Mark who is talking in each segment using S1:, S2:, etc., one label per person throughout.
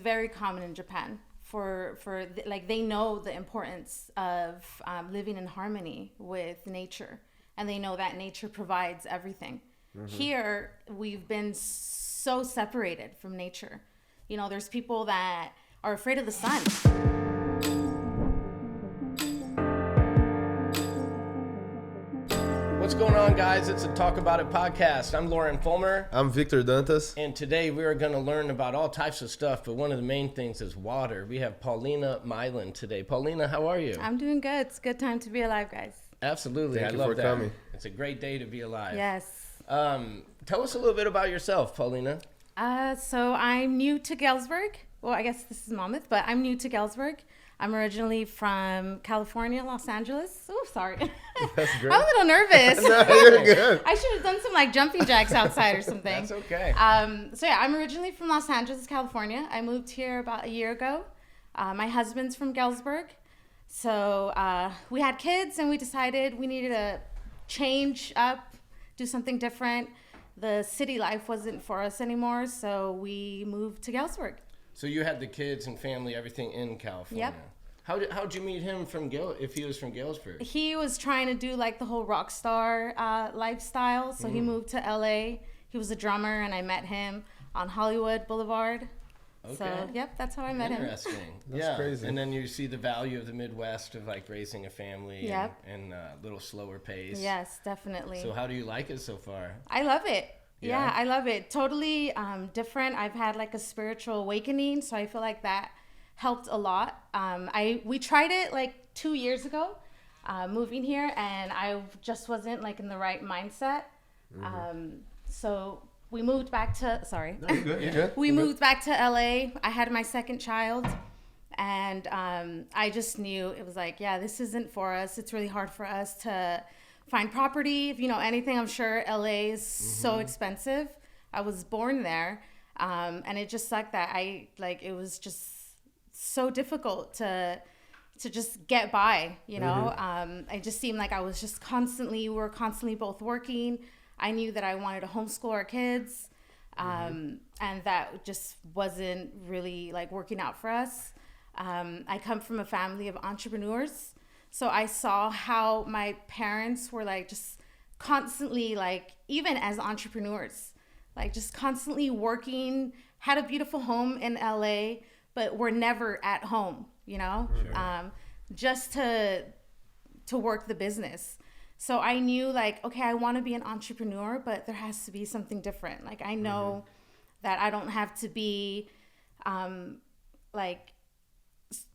S1: very common in Japan. Like they know the importance of living in harmony with nature, and they know that nature provides everything. Here we've been so separated from nature. You know, there's people that are afraid of the sun.
S2: What's going on, guys? It's a Talk About It podcast. I'm Lauren Fulmer.
S3: I'm Victor Dantas.
S2: And today we are going to learn about all types of stuff, but one of the main things is water. We have Paulina Milan today. Paulina, how are you?
S1: I'm doing good. It's a good time to be alive, guys.
S2: Absolutely.
S3: Thank you
S2: love
S3: for
S2: that.
S3: coming.
S2: It's a great day to be alive.
S1: Yes.
S2: Tell us a little bit about yourself, Paulina.
S1: So I'm new to Galesburg. Well, I guess this is Monmouth, but I'm new to Galesburg. I'm originally from California, Los Angeles. Oh, sorry.
S3: That's great.
S1: I'm a little nervous.
S3: No, you're good.
S1: I should have done some like jumping jacks outside or something.
S2: That's okay.
S1: So yeah, I'm originally from Los Angeles, California. I moved here about a year ago. My husband's from Galesburg. So we had kids and we decided we needed to change up, do something different. The city life wasn't for us anymore, so we moved to Galesburg.
S2: So you had the kids and family, everything in California.
S1: Yep.
S2: How'd you meet him if he was from Galesburg?
S1: He was trying to do like the whole rock star lifestyle, so he moved to LA. He was a drummer, and I met him on Hollywood Boulevard.
S2: Okay.
S1: So, yep, that's how I met him.
S2: Interesting.
S3: That's crazy.
S2: And then you see the value of the Midwest of like raising a family
S1: Yep.
S2: and a little slower pace.
S1: Yes, definitely.
S2: So how do you like it so far?
S1: I love it.
S2: Yeah?
S1: Yeah, I love it. Totally different. I've had like a spiritual awakening, so I feel like that helped a lot. We tried it like 2 years ago, moving here, and I just wasn't like in the right mindset. So we moved back to, sorry.
S3: No, you're good. You're good.
S1: We moved back to LA. I had my second child, and I just knew it was like, yeah, this isn't for us. It's really hard for us to find property. If you know anything, I'm sure LA is so expensive. I was born there, and it just sucked that it was just so difficult to just get by, you know. I just seemed like we were constantly both working. I knew that I wanted to homeschool our kids, and that just wasn't really like working out for us. I come from a family of entrepreneurs, so I saw how my parents were like just constantly, like even as entrepreneurs, like just constantly working, had a beautiful home in LA, but were never at home, you know, just to work the business. So I knew like, okay, I want to be an entrepreneur, but there has to be something different. Like I know that I don't have to be like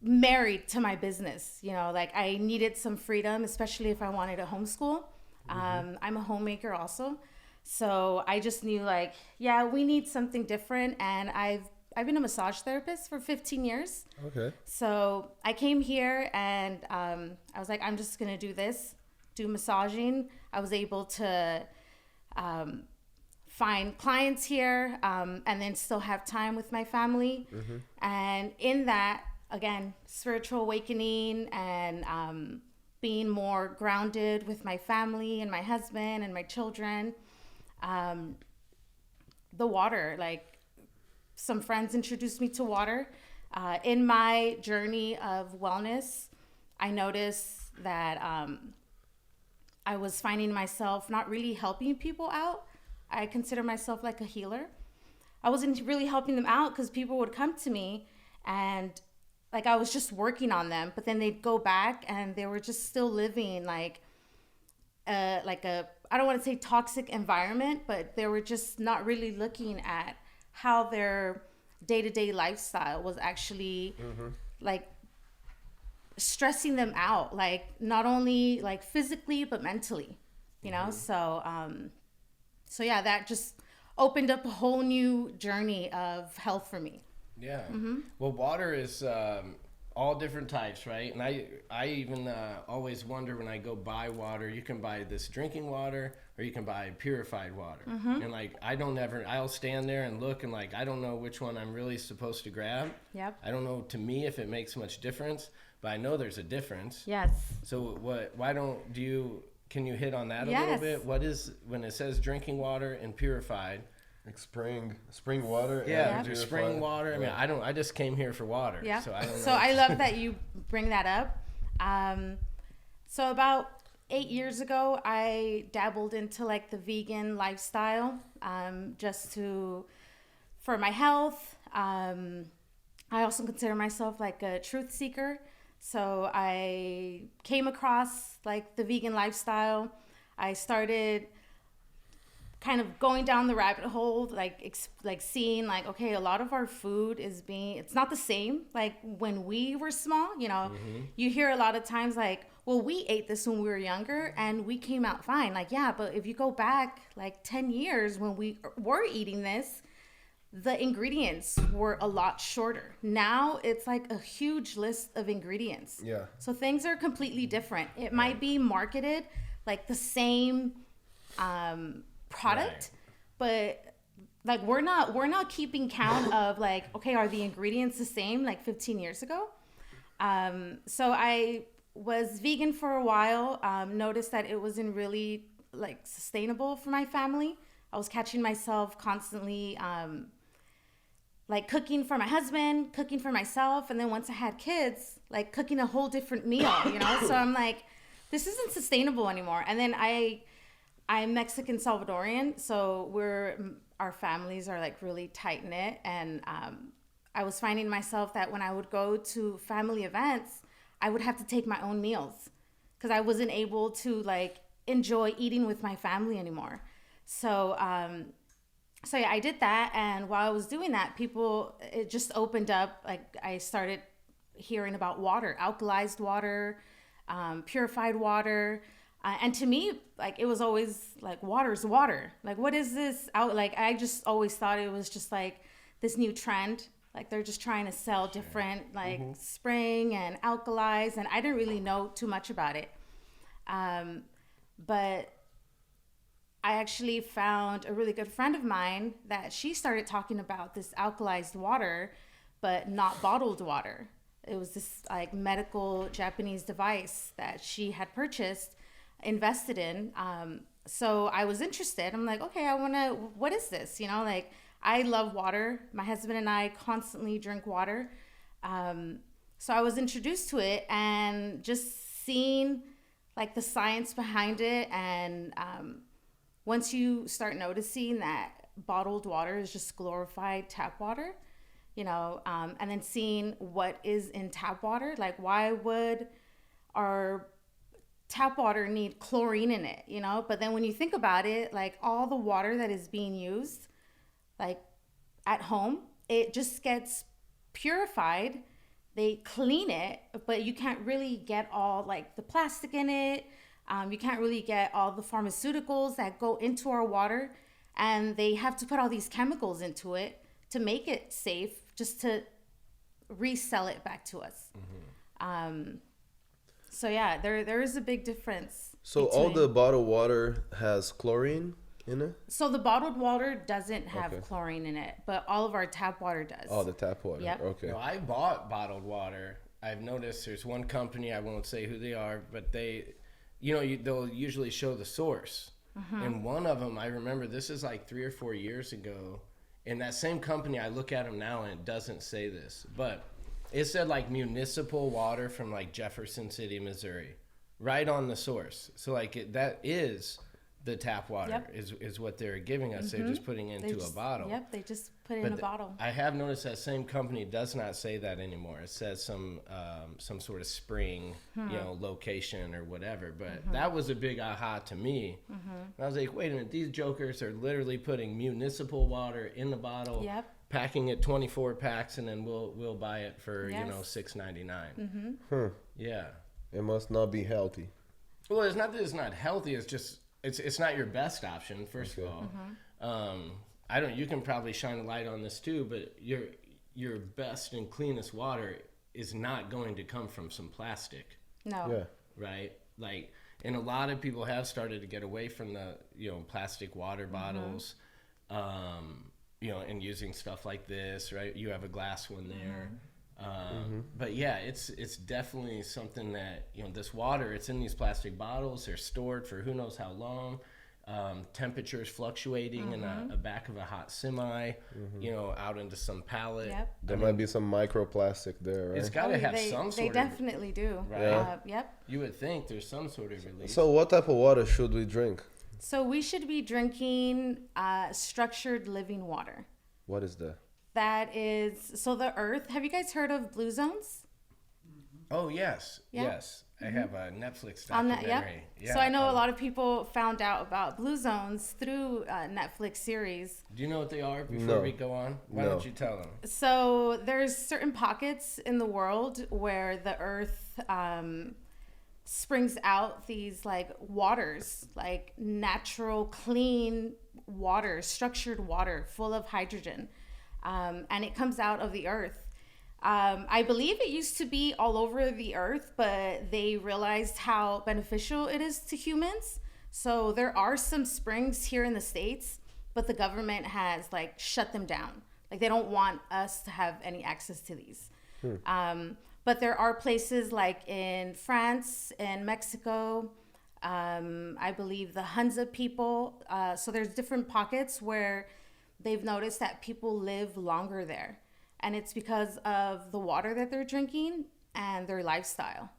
S1: married to my business, you know, like I needed some freedom, especially if I wanted to homeschool. I'm a homemaker also. So I just knew like, yeah, we need something different. And I've been a massage therapist for 15 years.
S3: Okay.
S1: So I came here and I was like, I'm just going to do this, do massaging. I was able to find clients here and then still have time with my family. And in that, again, spiritual awakening and being more grounded with my family and my husband and my children. The water, like some friends introduced me to water. In my journey of wellness, I noticed that I was finding myself not really helping people out. I consider myself like a healer. I wasn't really helping them out because people would come to me and like I was just working on them, but then they'd go back and they were just still living like a I don't want to say toxic environment, but they were just not really looking at how their day-to-day lifestyle was actually like stressing them out, like not only like physically but mentally, you know. So yeah, that just opened up a whole new journey of health for me.
S2: Yeah. Well, water is all different types, right? And I even always wonder when I go buy water, you can buy this drinking water or you can buy purified water. And like I'll stand there and look and like I don't know which one I'm really supposed to grab.
S1: Yep.
S2: I don't know to me if it makes much difference, but I know there's a difference.
S1: Yes.
S2: So can you hit on that a
S1: Yes.
S2: little bit? What is, when it says drinking water and purified,
S3: Like spring water.
S2: Yeah,
S3: And
S2: just
S3: purified.
S2: spring water. I mean, I just came here for water.
S1: Yeah.
S2: So I don't know.
S1: So I love that you bring that up. So about 8 years ago, I dabbled into like the vegan lifestyle, for my health. I also consider myself like a truth seeker. So I came across like the vegan lifestyle. I started kind of going down the rabbit hole, like seeing like, okay, a lot of our food it's not the same like when we were small, you know. You hear a lot of times like, well, we ate this when we were younger and we came out fine. Like, yeah, but if you go back like 10 years when we were eating this, the ingredients were a lot shorter. Now it's like a huge list of ingredients.
S3: Yeah.
S1: So things are completely different. It might be marketed like the same product, but like we're not keeping count of like, okay, are the ingredients the same like 15 years ago? So I was vegan for a while, noticed that it wasn't really like sustainable for my family. I was catching myself constantly like cooking for my husband, cooking for myself, and then once I had kids, like cooking a whole different meal, you know? So I'm like, this isn't sustainable anymore. And then I'm Mexican Salvadorian, so our families are like really tight knit, and I was finding myself that when I would go to family events, I would have to take my own meals because I wasn't able to like enjoy eating with my family anymore. So yeah, I did that, and while I was doing that, it just opened up. Like I started hearing about water, alkalized water, purified water. And to me, like it was always like water's water. Like what is this out? Like I just always thought it was just like this new trend. Like they're just trying to sell different like spring and alkalized, and I didn't really know too much about it. But I actually found a really good friend of mine that she started talking about this alkalized water, but not bottled water. It was this like medical Japanese device that she had purchased, invested in. So I was interested. I'm like, okay, what is this? You know, like I love water. My husband and I constantly drink water. So I was introduced to it and just seeing like the science behind it. And once you start noticing that bottled water is just glorified tap water, you know, and then seeing what is in tap water, like why would our tap water need chlorine in it, you know? But then when you think about it, like all the water that is being used, like at home, it just gets purified. They clean it, but you can't really get all like the plastic in it. You can't really get all the pharmaceuticals that go into our water, and they have to put all these chemicals into it to make it safe, just to resell it back to us. So yeah, there is a big difference.
S4: So all the bottled water has chlorine in it?
S1: So the bottled water doesn't have chlorine in it, but all of our tap water does.
S4: Oh, the tap water.
S1: Yep.
S4: Okay.
S2: No, I bought bottled water. I've noticed there's one company, I won't say who they are, but they, they'll usually show the source. And one of them, I remember this is like 3 or 4 years ago. And that same company, I look at them now and it doesn't say this, but it said like municipal water from like Jefferson City, Missouri, right on the source. So like that is the tap water is what they're giving us. They're just putting it into a bottle.
S1: Yep, they just put it in a bottle.
S2: I have noticed that same company does not say that anymore. It says some sort of spring, location or whatever. But that was a big aha to me. And I was like, wait a minute, these jokers are literally putting municipal water in the bottle, packing it 24 packs, and then we'll buy it for $6.99. Yeah,
S3: it must not be healthy.
S2: Well, it's not that it's not healthy. It's just it's not your best option. First of all, you can probably shine a light on this too, but your best and cleanest water is not going to come from some plastic.
S1: No.
S3: Yeah.
S2: Right? Like, and a lot of people have started to get away from the, plastic water bottles, and using stuff like this, right? You have a glass one there. But yeah, it's definitely something that, this water, it's in these plastic bottles. They're stored for who knows how long. temperatures fluctuating in a back of a hot semi, out into some pallet.
S1: Yep.
S3: There might be some microplastic there, right?
S2: It's got to have
S1: they,
S2: some
S1: they
S2: sort of.
S1: definitely do.
S2: Right.
S3: Yeah.
S1: Yep.
S2: You would think there's some sort of release.
S3: So what type of water should we drink?
S1: So we should be drinking structured living water.
S3: What is that?
S1: That is, so the earth, have you guys heard of blue zones?
S2: Oh, yes.
S1: Yeah.
S2: Yes. I have a Netflix
S1: On
S2: documentary.
S1: that, yep.
S2: Yeah.
S1: So I know a lot of people found out about blue zones through Netflix series.
S2: Do you know what they are before
S3: No.
S2: we go on? Why
S3: No.
S2: don't you tell them?
S1: So there's certain pockets in the world where the earth springs out these like waters, like natural, clean water, structured water full of hydrogen. And it comes out of the earth. I believe it used to be all over the earth, but they realized how beneficial it is to humans. So there are some springs here in the States, but the government has like shut them down. Like they don't want us to have any access to these. But there are places like in France and Mexico, I believe the Hunza people. So there's different pockets where they've noticed that people live longer there. And it's because of the water that they're drinking and their lifestyle.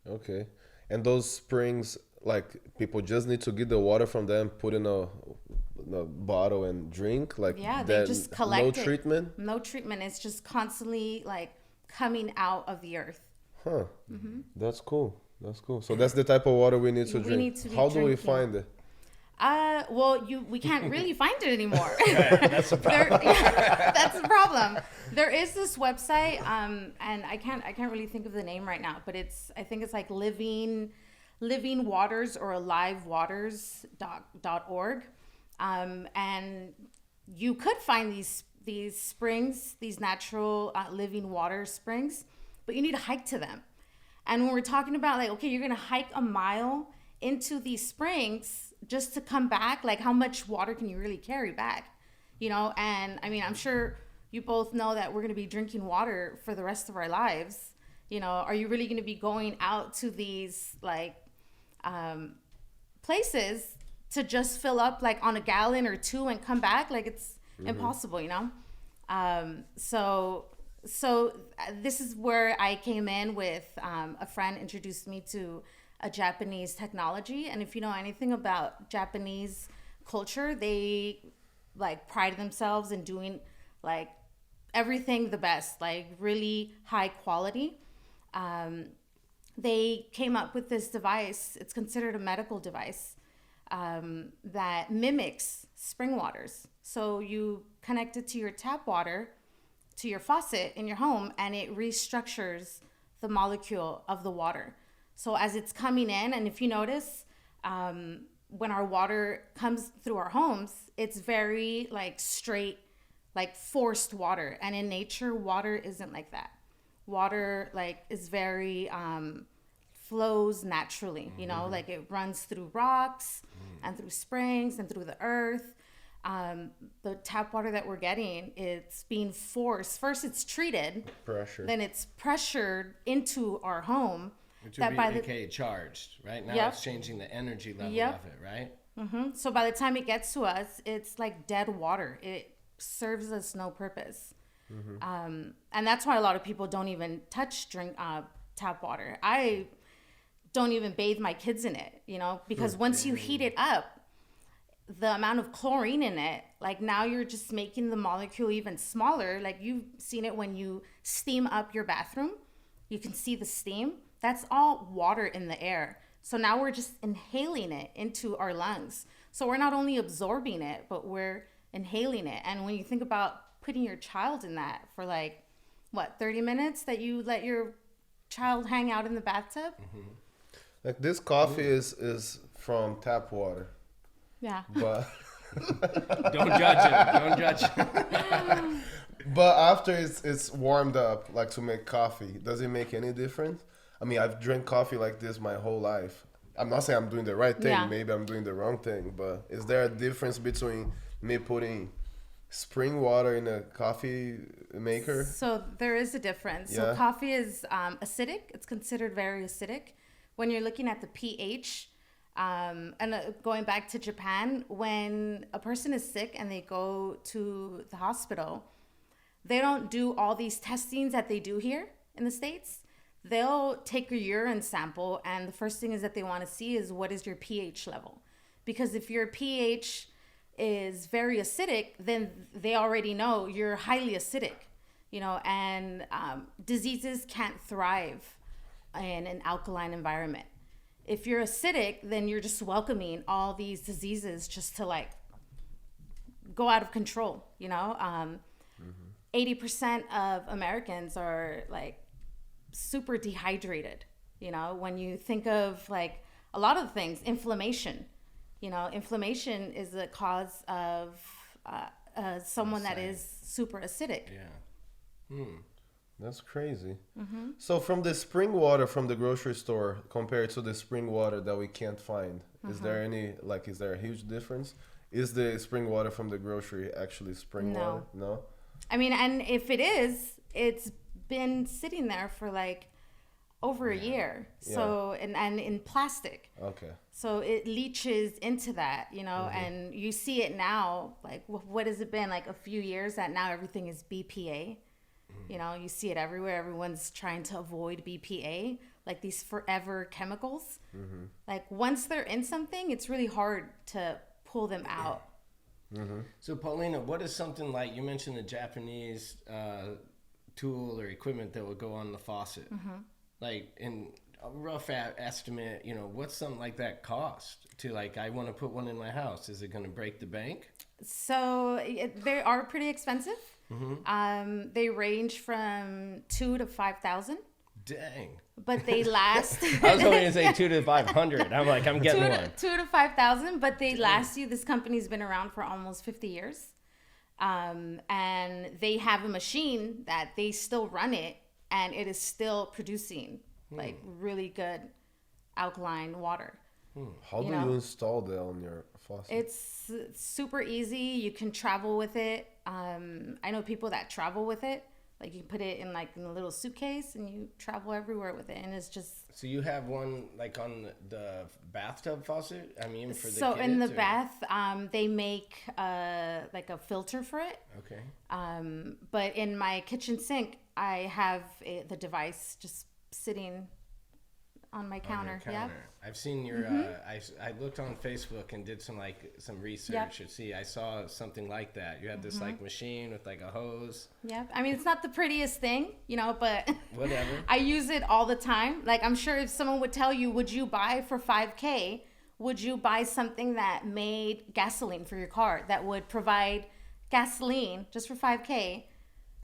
S3: Okay. And those springs, like people just need to get the water from them, put in a bottle and drink. Like
S1: Yeah, they
S3: that,
S1: just collect
S3: no
S1: it.
S3: treatment.
S1: No treatment. It's just constantly like coming out of the earth.
S3: Huh. That's cool. That's cool. So that's the type of water we need to
S1: We
S3: drink.
S1: need to be
S3: How do we
S1: drinking.
S3: find it?
S1: Well, we can't really find it anymore.
S2: That's the problem.
S1: That's the problem. There is this website, and I can't really think of the name right now, but I think it's like living waters or alivewaters.org. And you could find these springs, these natural living water springs, but you need to hike to them. And when we're talking about like, okay, you're gonna hike a mile into these springs just to come back, like how much water can you really carry back? And I mean, I'm sure you both know that we're gonna be drinking water for the rest of our lives. Are you really gonna be going out to these like places to just fill up like on a gallon or two and come back? Like it's impossible, So this is where I came in with a friend introduced me to a Japanese technology. And if you know anything about Japanese culture, they like pride themselves in doing like everything the best, like really high quality. They came up with this device. It's considered a medical device that mimics spring waters. So you connect it to your tap water, to your faucet in your home, and it restructures the molecule of the water. So as it's coming in, and if you notice, when our water comes through our homes, it's very like straight, like forced water. And in nature, water isn't like that. Water like is very flows naturally, like it runs through rocks and through springs and through the earth. The tap water that we're getting, it's being forced. First, it's treated.
S3: Pressure.
S1: Then it's pressured into our home.
S2: Which would be AKA charged, right? Now
S1: Yep.
S2: it's changing the energy level
S1: Yep.
S2: of it, right?
S1: So by the time it gets to us, it's like dead water. It serves us no purpose. And that's why a lot of people don't even drink tap water. I don't even bathe my kids in it, because once you heat it up, the amount of chlorine in it, like now you're just making the molecule even smaller. Like you've seen it when you steam up your bathroom, you can see the steam. That's all water in the air. So now we're just inhaling it into our lungs. So we're not only absorbing it, but we're inhaling it. And when you think about putting your child in that for 30 minutes that you let your child hang out in the bathtub?
S3: Like this coffee is from tap water,
S1: Yeah.
S3: but
S2: Don't judge it. Don't judge it.
S3: but after it's warmed up, like to make coffee, does it make any difference? I mean, I've drank coffee like this my whole life. I'm not saying I'm doing the right thing.
S1: Yeah.
S3: Maybe I'm doing the wrong thing. But is there a difference between me putting spring water in a coffee maker?
S1: So there is a difference.
S3: Yeah.
S1: So coffee is acidic. It's considered very acidic. When you're looking at the pH, And going back to Japan, when a person is sick and they go to the hospital, they don't do all these testings that they do here in the States. They'll take your urine sample, and the first thing is that they want to see is what is your pH level. Because if your pH is very acidic, then they already know you're highly acidic, and diseases can't thrive in an alkaline environment. If you're acidic, then you're just welcoming all these diseases just to like go out of control, 80% of Americans are like super dehydrated, when you think of like a lot of things, inflammation. Inflammation is the cause of someone that is super acidic.
S2: Yeah.
S3: That's crazy. So from the spring water from the grocery store compared to the spring water that we can't find, is there is there a huge difference? Is the spring water from the grocery actually spring water? No.
S1: I mean, and if it is, it's been sitting there for like over a year. So, and in plastic.
S3: Okay.
S1: So it leaches into that, and you see it now, like what has it been, like a few years that now everything is BPA. You see it everywhere. Everyone's trying to avoid BPA, like these forever chemicals. Like once they're in something, it's really hard to pull them out.
S2: So Paulina, what is something like, you mentioned the Japanese tool or equipment that would go on the faucet? Like in a rough estimate, what's something like that cost to, like, I want to put one in my house? Is it going to break the bank?
S1: So they are pretty expensive. They range from 2,000 to 5,000.
S2: Dang.
S1: But they last.
S2: I was going to say 2 to 500. I'm like, I'm getting one.
S1: 2 to 5,000, but they last you. This company's been around for almost 50 years. And they have a machine that they still run it, and it is still producing like really good alkaline water.
S3: How do you install that on your faucet?
S1: It's super easy. You can travel with it. I know people that travel with it. Like you put it in a little suitcase and you travel everywhere with it, and it's just.
S2: So you have one like on the bathtub faucet? I mean, for the
S1: so
S2: kids,
S1: in the
S2: or?
S1: bath, they make like a filter for it.
S2: Okay.
S1: But in my kitchen sink, I have the device just sitting on my counter. Yeah.
S2: I've seen your. I looked on Facebook and did some research to see. I saw something like that. You had this like machine with like a hose.
S1: Yep. I mean, it's not the prettiest thing, but
S2: Whatever.
S1: I use it all the time. Like, I'm sure if someone would tell you, would you buy for $5,000? Would you buy something that made gasoline for your car, that would provide gasoline just for $5,000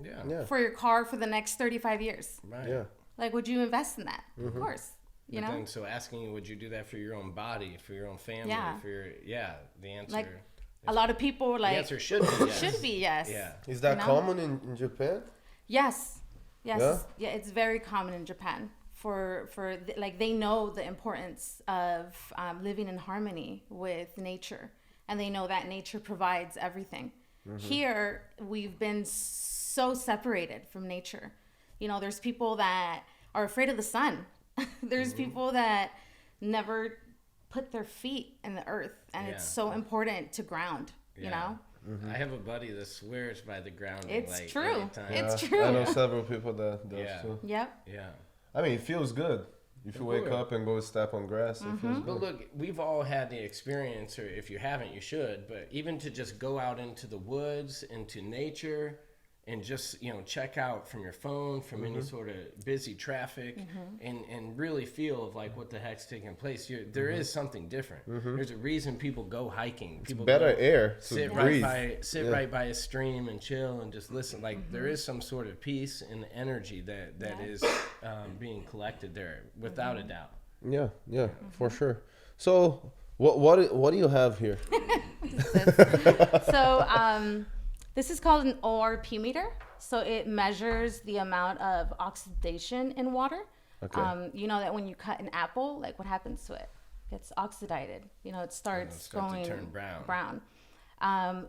S2: Yeah.
S1: for your car for the next 35 years?
S2: Right.
S3: Yeah.
S1: Like, would you invest in that? Of course.
S2: But then, so asking you, would you do that for your own body, for your own family,
S1: Yeah.
S2: for your, the answer.
S1: Like, a lot of people
S2: the
S1: like.
S2: answer should be yes.
S1: Should be yes.
S2: Yeah.
S3: Is that
S1: You know?
S3: common in Japan?
S1: Yes.
S3: Yeah?
S1: Yeah, it's very common in Japan. Like they know the importance of living in harmony with nature, and they know that nature provides everything. Here, we've been so separated from nature. There's people that are afraid of the sun. There's people that never put their feet in the earth, and it's so important to ground.
S2: I have a buddy that swears by the grounding.
S1: It's true.
S2: anytime.
S1: It's true.
S3: I know several people that does too.
S1: Yep.
S2: Yeah.
S3: I mean, it feels good. If you wake up and go step on grass, it feels
S2: But
S3: good.
S2: look, we've all had the experience, or if you haven't, you should. But even to just go out into the woods, into nature, and just check out from your phone, from any sort of busy traffic, and really feel of like what the heck's taking place. There is something different. There's a reason people go hiking. People
S3: Better
S2: go
S3: air to
S2: sit
S3: breathe.
S2: right by a stream and chill and just listen. Like there is some sort of peace and energy that is being collected there, without a doubt.
S3: Yeah, for sure. So, what do you have here?
S1: So, this is called an ORP meter. So it measures the amount of oxidation in water.
S3: Okay.
S1: You know that when you cut an apple, like what happens to it? It gets oxidized. It starts
S2: to
S1: going
S2: turn brown.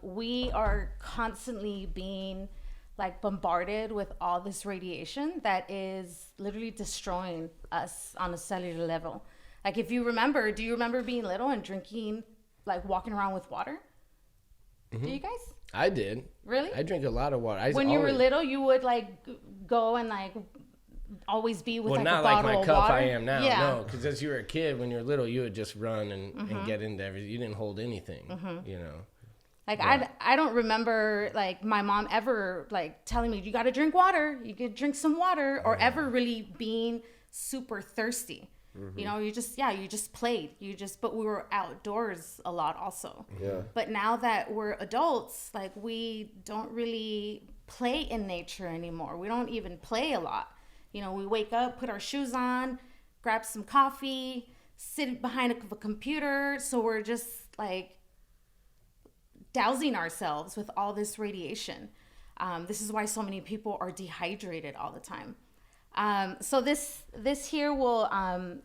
S1: We are constantly being like bombarded with all this radiation that is literally destroying us on a cellular level. Like if you remember, do you remember being little and drinking, like walking around with water? Do you guys?
S2: I did.
S1: Really?
S2: I drink a lot of water.
S1: When you were little, you would like go and like always be with
S2: Well,
S1: like
S2: not
S1: a
S2: like
S1: bottle
S2: my
S1: of
S2: cup
S1: water.
S2: I am now.
S1: Yeah.
S2: No, because as you were a kid, when you were little, you would just run and get into everything. You didn't hold anything, you know.
S1: Like I don't remember like my mom ever like telling me you got to drink water, you could drink some water, or ever really being super thirsty. You know, you just played. But we were outdoors a lot also.
S3: Yeah.
S1: But now that we're adults, like we don't really play in nature anymore. We don't even play a lot. You know, we wake up, put our shoes on, grab some coffee, sit behind a computer. So we're just like dousing ourselves with all this radiation. This is why so many people are dehydrated all the time. So this here will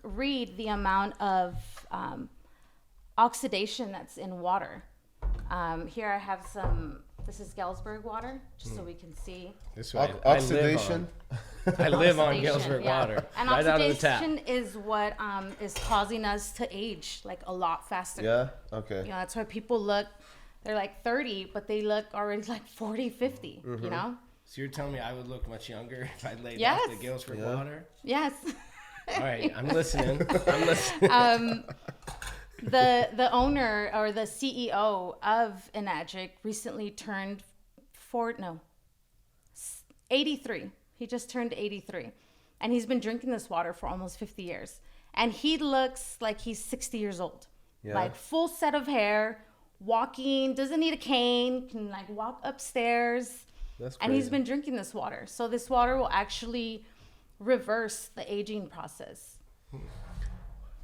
S1: read the amount of oxidation that's in water. Here I have some. This is Galesburg water, just so we can see.
S2: This way,
S3: Oxidation.
S2: I live on
S1: Oxidation,
S2: Galesburg
S1: yeah.
S2: water,
S1: And
S2: right out of the tap.
S1: oxidation is what is causing us to age like a lot faster.
S3: Yeah. Okay.
S1: You know, that's why people look. They're like 30, but they look already like 40, 50. You know.
S2: So you're telling me I would look much younger if I laid
S1: Yes.
S2: off the Galesburg water?
S1: Yes.
S2: All right, I'm listening. I'm listening.
S1: The owner or the CEO of Enagic recently turned 83. He just turned 83. And he's been drinking this water for almost 50 years. And he looks like he's 60 years old.
S3: Yeah.
S1: Like full set of hair, walking, doesn't need a cane, can like walk upstairs.
S3: That's
S1: And he's
S3: crazy.
S1: been drinking this water. So this water will actually reverse the aging process.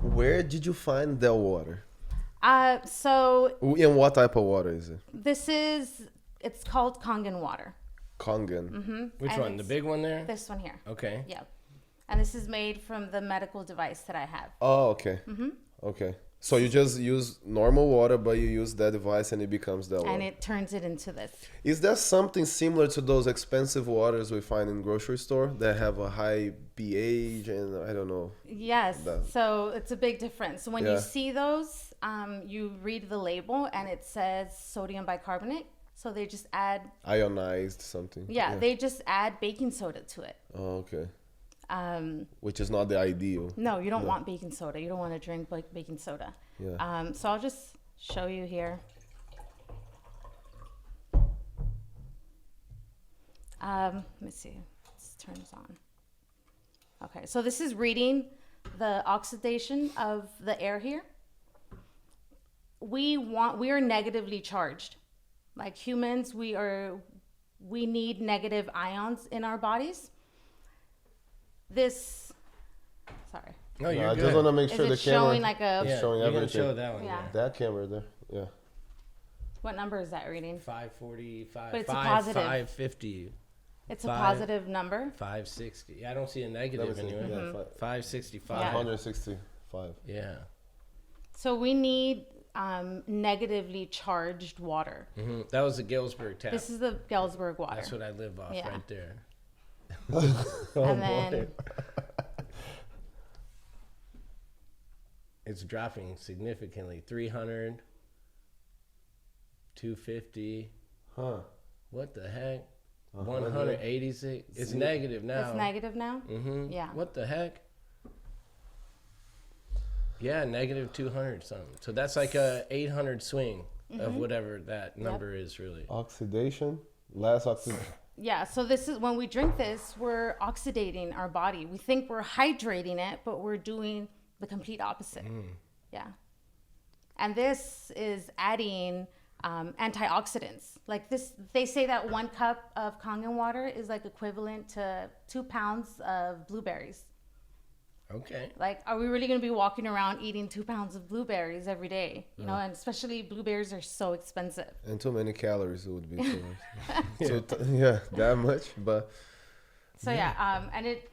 S3: Where did you find that water?
S1: So
S3: And what type of water is it?
S1: it's called Kangen water.
S3: Kangen.
S2: Which
S1: And
S2: one? The
S1: it's-
S2: big one there?
S1: This one here.
S2: Okay.
S1: Yeah. And this is made from the medical device that I have.
S3: Oh, okay. Okay. So you just use normal water, but you use that device and it becomes that water.
S1: And it turns it into this.
S3: Is that something similar to those expensive waters we find in grocery store that have a high pH and I don't know?
S1: Yes.
S3: That-
S1: So it's a big difference. When
S3: Yeah.
S1: you see those, you read the label and it says sodium bicarbonate. So they just add,
S3: Ionized something.
S1: they just add baking soda to it.
S3: Oh, okay. Which is not the ideal.
S1: No, you don't want baking soda. You don't want to drink like baking soda.
S3: Yeah.
S1: So I'll just show you here. Let me see. This turns on. Okay, so this is reading the oxidation of the air here. We are negatively charged. Like humans, we need negative ions in our bodies. Sorry.
S2: No, you're
S3: I
S2: good.
S3: just want to make
S1: Is
S3: sure
S1: it
S3: the camera
S1: showing like a,
S2: yeah,
S3: showing
S2: you're gonna
S3: everything.
S2: show that one.
S1: Yeah.
S3: that camera there. Yeah.
S1: what number is that reading?
S2: 545.
S1: But it's a positive.
S2: 550.
S1: It's a
S2: Five.
S1: positive number.
S2: 560. Yeah, I don't see a
S3: Let me
S2: negative
S3: see.
S2: anyway.
S3: Yeah,
S2: 565.
S1: Yeah.
S3: 165.
S2: Yeah.
S1: So we need negatively charged water.
S2: That was the Galesburg tap.
S1: This is the Galesburg water.
S2: That's what I live off
S1: Yeah.
S2: right there.
S1: And then
S2: It's dropping significantly. 300, 250.
S3: Huh.
S2: What the heck? 186. It's negative now.
S1: it's negative now.
S2: Mm-hmm.
S1: Yeah.
S2: What the heck? Yeah, negative 200 something. So that's like a 800 swing of whatever that number is really.
S3: Oxidation. Less oxidation.
S1: Yeah. So this is when we drink this, we're oxidating our body. We think we're hydrating it, but we're doing the complete opposite. Yeah. And this is adding antioxidants. Like this, they say that 1 cup of Kangen water is like equivalent to 2 pounds of blueberries.
S2: Okay.
S1: Like, are we really going to be walking around eating 2 pounds of blueberries every day? You know, and especially blueberries are so expensive.
S3: And too many calories it would be too much. Yeah, that much. But
S1: So yeah, and it,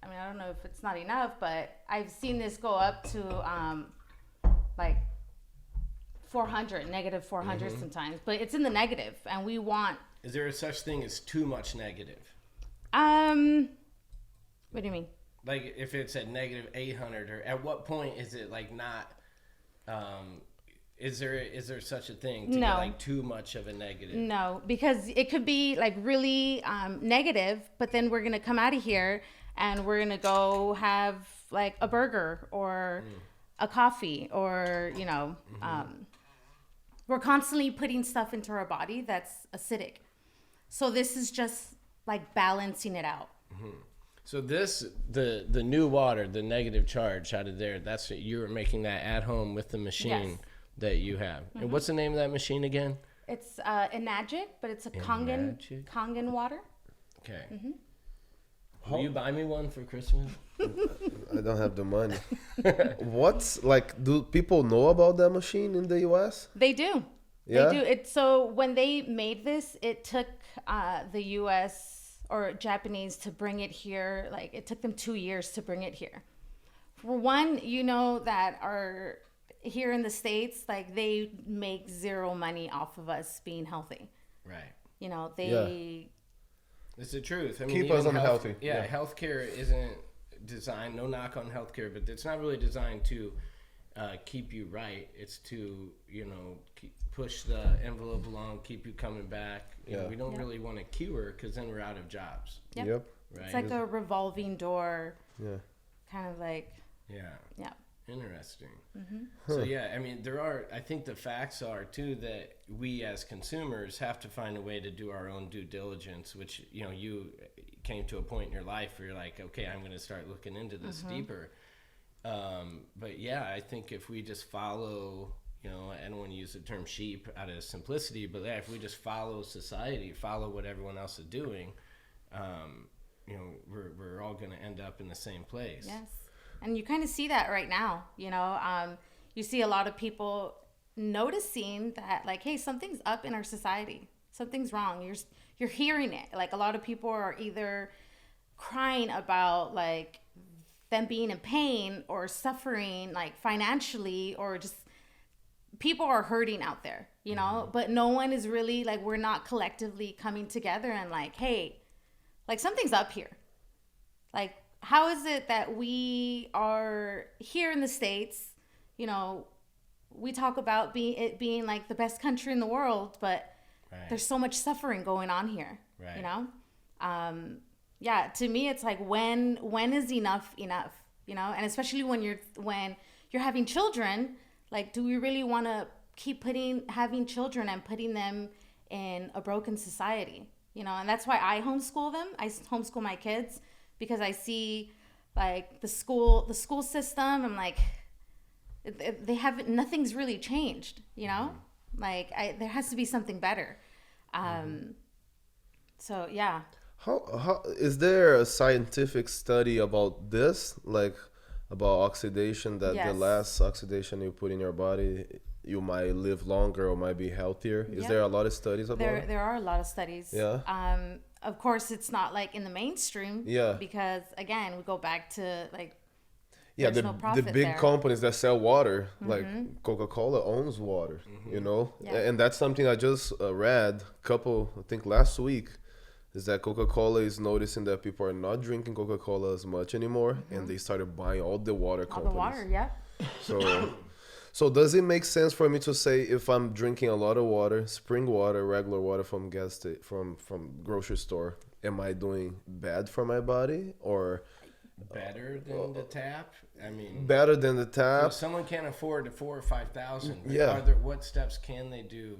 S1: I mean, I don't know if it's not enough, but I've seen this go up to like 400, negative 400 sometimes, but it's in the negative, and we want.
S2: Is there a such thing as too much negative?
S1: What do you mean?
S2: like if it's at negative 800, or at what point is it like not? Is there such a thing to
S1: No.
S2: get like too much of a negative?
S1: No, because it could be like really negative, but then we're gonna come out of here and we're gonna go have like a burger or a coffee, or we're constantly putting stuff into our body that's acidic. So this is just like balancing it out.
S2: So the new water, the negative charge out of there, that's what you were making that at home with the machine.
S1: Yes.
S2: That you have. And what's the name of that machine again?
S1: It's Enagic, but it's a Kangen water.
S2: Okay. Will you buy me one for Christmas?
S3: I don't have the money. What's like? Do people know about that machine in the U.S.?
S1: They do.
S3: Yeah?
S1: They do. So when they made this, it took the U.S. or Japanese to bring it here. Like it took them 2 years to bring it here. For one, that our here in the States, like they make zero money off of us being healthy.
S2: Right.
S1: They
S2: It's the truth. I mean,
S3: Keep
S2: even
S3: us unhealthy.
S2: Yeah, healthcare isn't designed, no knock on healthcare, but it's not really designed to keep you right. It's to, push the envelope along, keep you coming back. We don't really want to cure, because then we're out of jobs.
S1: Yep.
S2: Right?
S1: It's like a revolving door.
S3: Yeah.
S1: Kind of like.
S2: Yeah. Interesting.
S1: Mm-hmm.
S2: So I think the facts are too that we as consumers have to find a way to do our own due diligence, which you came to a point in your life where you're like, okay, I'm going to start looking into this deeper. But yeah, I think if we just follow, I don't want to use the term sheep out of simplicity, but if we just follow society, follow what everyone else is doing, we're all going to end up in the same place.
S1: Yes. And you kind of see that right now, you see a lot of people noticing that, like, hey, something's up in our society. Something's wrong. You're hearing it. Like, a lot of people are either crying about, like, them being in pain or suffering, like, financially, or just people are hurting out there, but no one is really, like, we're not collectively coming together and, like, hey, like, something's up here. Like, how is it that we are here in the States, we talk about being like the best country in the world, but there's so much suffering going on here, to me, it's like, when is enough, and especially when you're having children, like, do we really want to keep having children and putting them in a broken society, and that's why I homeschool them. I homeschool my kids, because I see, like, the school system. I'm like, nothing's really changed, like there has to be something better. So yeah.
S3: How is there a scientific study about this, like about oxidation, that the less oxidation you put in your body, you might live longer or might be healthier? Is there a lot of studies about it?
S1: There are a lot of studies.
S3: Yeah.
S1: Of course, it's not like in the mainstream.
S3: Yeah.
S1: Because again, we go back to, like,
S3: yeah,
S1: there's no profit
S3: the big
S1: there.
S3: companies that sell water, like Coca-Cola owns water, and that's something I just read I think last week, is that Coca-Cola is noticing that people are not drinking Coca-Cola as much anymore, and they started buying all the water companies.
S1: All the water, yeah.
S3: So does it make sense for me to say, if I'm drinking a lot of water, spring water, regular water from from grocery store, am I doing bad for my body, or
S2: better than the tap? I mean,
S3: better than the tap?
S2: If someone can't afford the 4,000 or 5,000,
S3: yeah.
S2: What steps can they do?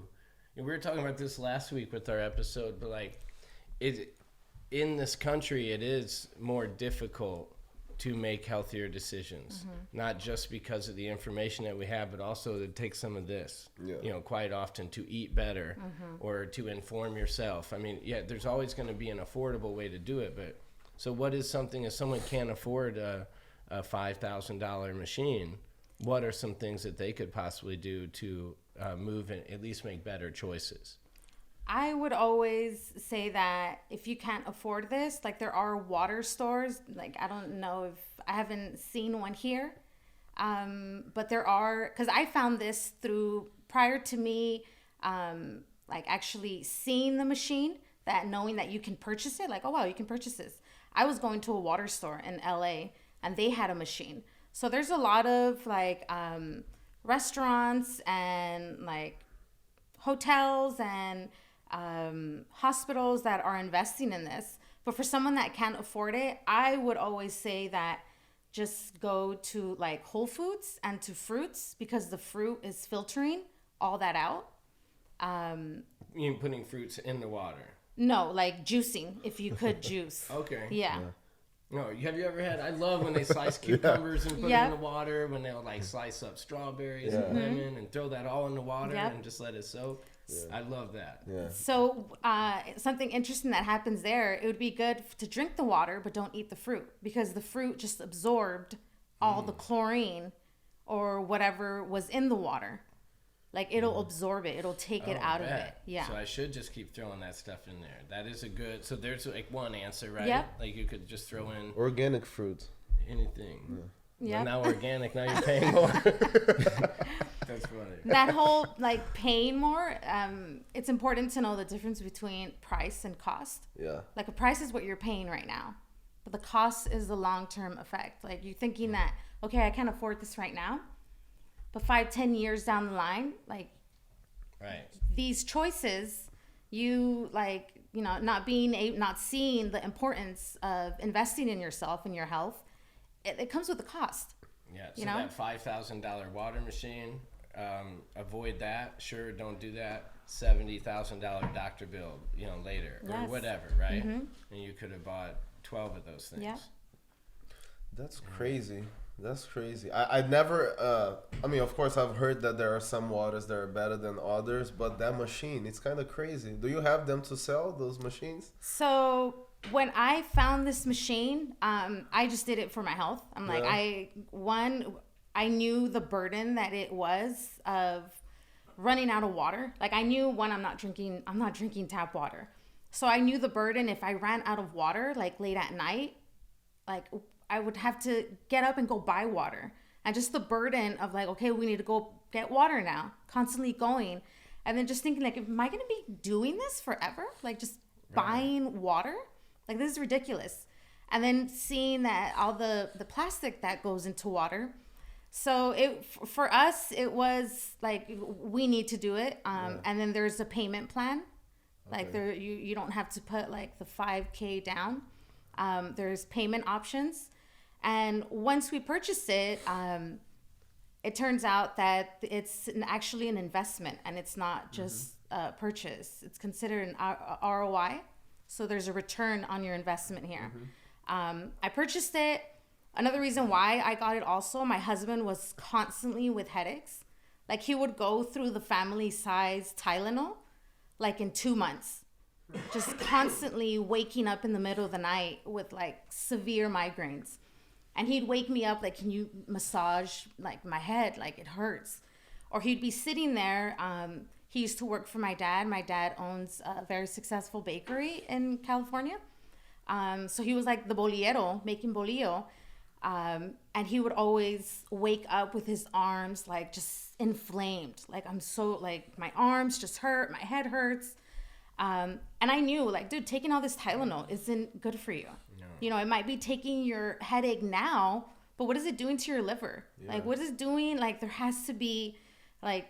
S2: We were talking about this last week with our episode, but like, in this country, it is more difficult to make healthier decisions, not just because of the information that we have, but also to take some of this, quite often, to eat better or to inform yourself. I mean, there's always going to be an affordable way to do it, but so what is something, if someone can't afford a $5,000 machine, what are some things that they could possibly do to move and at least make better choices?
S1: I would always say that if you can't afford this, like, there are water stores. Like, I don't know if I haven't seen one here, but there are, because I found this prior to me, like, actually seeing the machine, that knowing that you can purchase it, like, oh wow, you can purchase this. I was going to a water store in LA and they had a machine. So there's a lot of like restaurants and like hotels and hospitals that are investing in this. But for someone that can't afford it, I would always say that just go to like Whole Foods and to fruits, because the fruit is filtering all that out.
S2: You mean putting fruits in the water?
S1: No, like juicing, if you could juice.
S2: Okay.
S1: Yeah.
S2: No, have you ever had? I love when they slice cucumbers and put
S1: Yep.
S2: it in the water. When they'll like slice up strawberries and lemon and throw that all in the water
S1: Yep.
S2: and just let it soak. I love that.
S3: Yeah.
S1: So something interesting that happens there, it would be good to drink the water, but don't eat the fruit, because the fruit just absorbed all the chlorine or whatever was in the water. Like it'll absorb it. It'll take it out of it. Yeah.
S2: So I should just keep throwing that stuff in there. That is a good. So there's like one answer, right?
S1: Yep.
S2: Like you could just throw in
S3: Organic fruit.
S2: anything.
S1: Yeah.
S2: And now organic. Now you're paying more. That's funny.
S1: That whole like paying more, it's important to know the difference between price and cost.
S3: Yeah.
S1: Like a price is what you're paying right now, but the cost is the long-term effect. Like you're thinking that, okay, I can't afford this right now, but 5-10 years down the line, like
S2: Right.
S1: these choices, you like, you know, not seeing the importance of investing in yourself and your health, it comes with a cost.
S2: Yeah. So
S1: You know?
S2: that $5,000 water machine, avoid that. Sure, don't do that. $70,000 doctor bill, you know, later or
S1: Yes.
S2: whatever, right? And you could have bought 12 of those things.
S1: Yeah.
S3: That's crazy. That's crazy. I never, I mean, of course, I've heard that there are some waters that are better than others, but that machine, it's kind of crazy. Do you have them to sell, those machines?
S1: So when I found this machine, I just did it for my health. I'm like,
S3: Yeah.
S1: I knew the burden that it was of running out of water. Like I knew I'm not drinking tap water. So I knew the burden if I ran out of water, like late at night, like I would have to get up and go buy water. And just the burden of like, okay, we need to go get water now, constantly going. And then just thinking like, am I going to be doing this forever? Like just buying water? Like this is ridiculous. And then seeing that all the plastic that goes into water. So for us, it was like, we need to do it. And then there's a payment plan. Like there, you don't have to put like the $5,000 down. There's payment options. And once we purchased it, it turns out that it's actually an investment and it's not just a purchase. It's considered an ROI. So there's a return on your investment here. I purchased it. Another reason why I got it also, my husband was constantly with headaches. Like he would go through the family size Tylenol like in 2 months. Just constantly waking up in the middle of the night with like severe migraines. And he'd wake me up like, can you massage like my head? Like it hurts. Or he'd be sitting there. He used to work for my dad. My dad owns a very successful bakery in California. So he was like the bolillero, making bolillo. And he would always wake up with his arms like just inflamed. Like I'm so like my arms just hurt, my head hurts. And I knew like, dude, taking all this Tylenol isn't good for you. No. You know, it might be taking your headache now, but what is it doing to your liver? Yeah. Like what is it doing? Like there has to be like,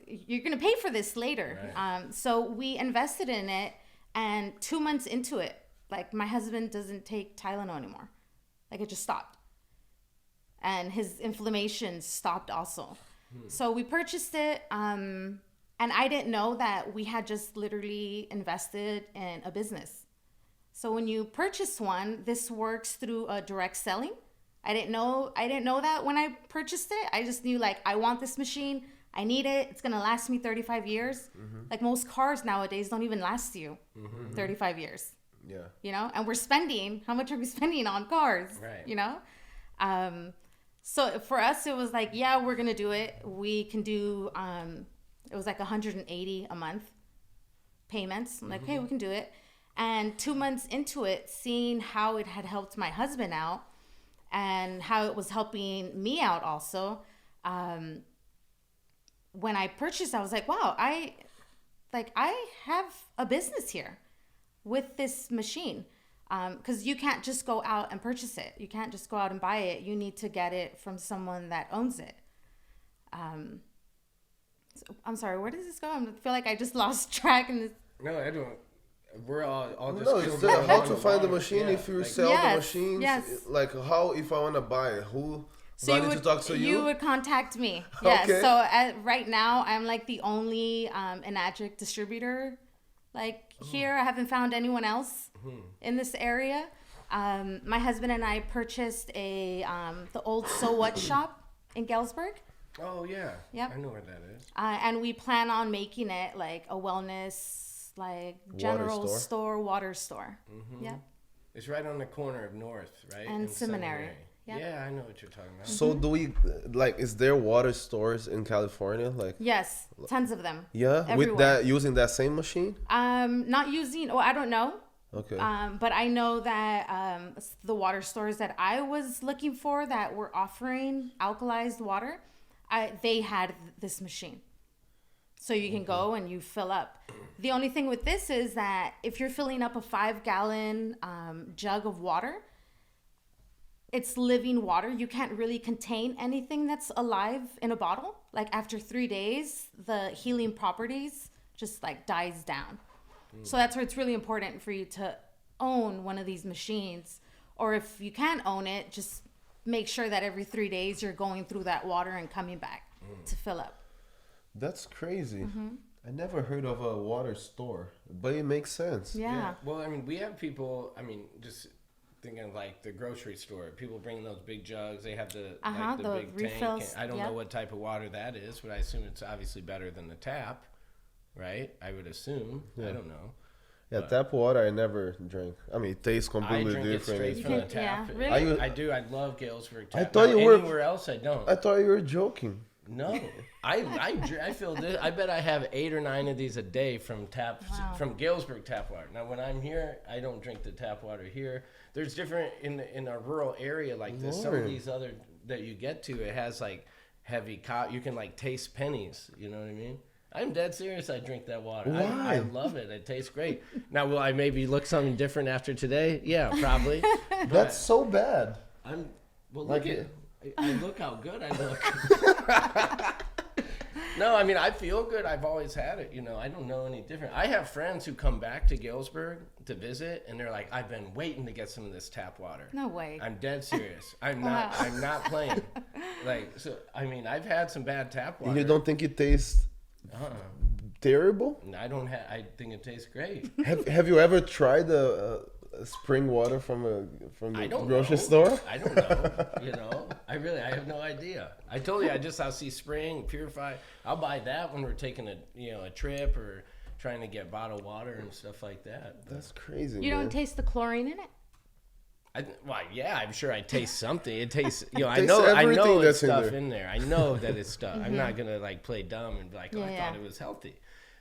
S1: you're going to pay for this later. Right. So we invested in it, and 2 months into it, like my husband doesn't take Tylenol anymore. Like it just stopped. And his inflammation stopped also. So we purchased it. And I didn't know that we had just literally invested in a business. So when you purchase one, this works through a direct selling. I didn't know that when I purchased it. I just knew like, I want this machine. I need it. It's going to last me 35 years. Like most cars nowadays don't even last you 35 years.
S3: Yeah.
S1: You know, and how much are we spending on cars?
S2: Right.
S1: You know? So for us, it was like, yeah, we're going to do it. We can do, it was like 180 a month payments. I'm like, hey, we can do it. And 2 months into it, seeing how it had helped my husband out and how it was helping me out also. When I purchased, I was like, wow, I have a business here with this machine. because you can't just go out and purchase it. You can't just go out and buy it. You need to get it from someone that owns it. So, I'm sorry, where does this go? I feel like I just lost track in this.
S2: No, I don't. We're all just.
S3: No, it's how to find the machine if you sell the machines.
S1: Yes.
S3: Like how if I want to buy it, who do I need to talk to you?
S1: You would contact me. Yes.
S3: Okay.
S1: So right now, I'm like the only Enagic distributor. Like here, I haven't found anyone else in this area. My husband and I purchased the old So What shop in Galesburg.
S2: Oh yeah.
S1: Yep.
S2: I know where that is.
S1: And we plan on making it like a wellness, like general store, water store. Yep.
S2: It's right on the corner of North, right?
S1: And Seminary. Yep.
S2: Yeah, I know what you're talking about.
S3: So do we like? Is there water stores in California? Like
S1: Yes, tons of them.
S3: yeah,
S1: Everywhere.
S3: with that using that same machine.
S1: Not using. Oh, I don't know.
S3: Okay.
S1: But I know that the water stores that I was looking for that were offering alkalized water, they had this machine. So you can go and you fill up. The only thing with this is that if you're filling up a 5-gallon jug of water, it's living water. You can't really contain anything that's alive in a bottle. Like after 3 days, the healing properties just like dies down. So that's where it's really important for you to own one of these machines. Or if you can't own it, just make sure that every 3 days you're going through that water and coming back to fill up.
S3: That's crazy. I never heard of a water store, but it makes sense.
S1: Yeah.
S2: Well, I mean, we have people. I mean, just thinking of like the grocery store. People bring those big jugs. They have the
S1: The
S2: big
S1: refills,
S2: tank. I don't
S1: yep.
S2: know what type of water that is, but I assume it's obviously better than the tap, right? I would assume. I don't know.
S3: Yeah, tap water I never drank. I mean, it tastes
S2: I
S3: completely
S2: drink it
S3: different.
S2: straight from the tap.
S1: Yeah, really?
S2: I do. I love Galesburg tap.
S3: I thought
S2: Now,
S3: you were-
S2: anywhere else. I don't.
S3: I thought you were joking.
S2: No, I feel this. I bet I have 8 or 9 of these a day from from Galesburg tap water. Now, when I'm here, I don't drink the tap water here. There's different in a rural area like this. Some of these other that you get to, it has like heavy you can like taste pennies. You know what I mean? I'm dead serious. I drink that water.
S3: Why?
S2: I love it. It tastes great. Now, will I maybe look something different after today? Yeah, probably.
S3: That's so bad.
S2: Look at. I look how good I look. No, I mean, I feel good. I've always had it. You know, I don't know any different. I have friends who come back to Galesburg to visit, and they're like, "I've been waiting to get some of this tap water."
S1: No way.
S2: I'm dead serious. I'm not playing. Like, so I mean, I've had some bad tap water.
S3: You don't think it tastes terrible?
S2: I don't have. I think it tastes great.
S3: Have you ever tried the spring water from the grocery store?
S2: I don't know. You know, I have no idea. I told you, I'll see spring, purify. I'll buy that when we're taking a trip or trying to get bottled water and stuff like that.
S3: That's crazy.
S1: You don't taste the chlorine in it?
S2: I'm sure I taste something. It tastes, I
S3: tastes
S2: know
S3: everything
S2: it's
S3: that's in
S2: stuff
S3: there.
S2: in there. I know that it's stuff. I'm not gonna like play dumb and be like, I
S1: Yeah.
S2: thought it was healthy,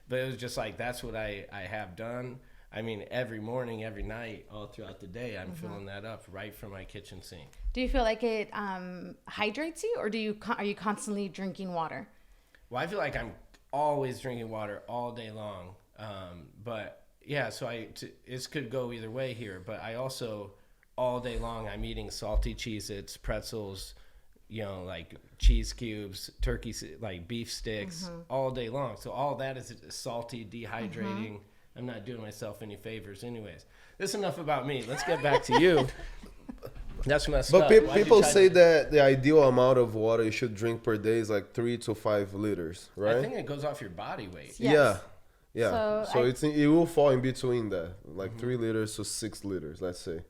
S2: but it was just like that's what I have done. I mean, every morning, every night, all throughout the day, I'm filling that up right from my kitchen sink.
S1: Do you feel like it hydrates you, or are you constantly drinking water?
S2: Well, I feel like I'm always drinking water all day long. But yeah, so this could go either way here. But I also, all day long, I'm eating salty Cheez-Its, pretzels, like cheese cubes, turkey, like beef sticks, all day long. So all that is salty, dehydrating. I'm not doing myself any favors anyways. This is enough about me. Let's get back to you. That's messed
S3: But
S2: up.
S3: people say that the ideal amount of water you should drink per day is like 3 to 5 liters, right?
S2: I think it goes off your body weight.
S1: Yes.
S3: Yeah. So it will fall in between that, like 3 liters to 6 liters, let's say,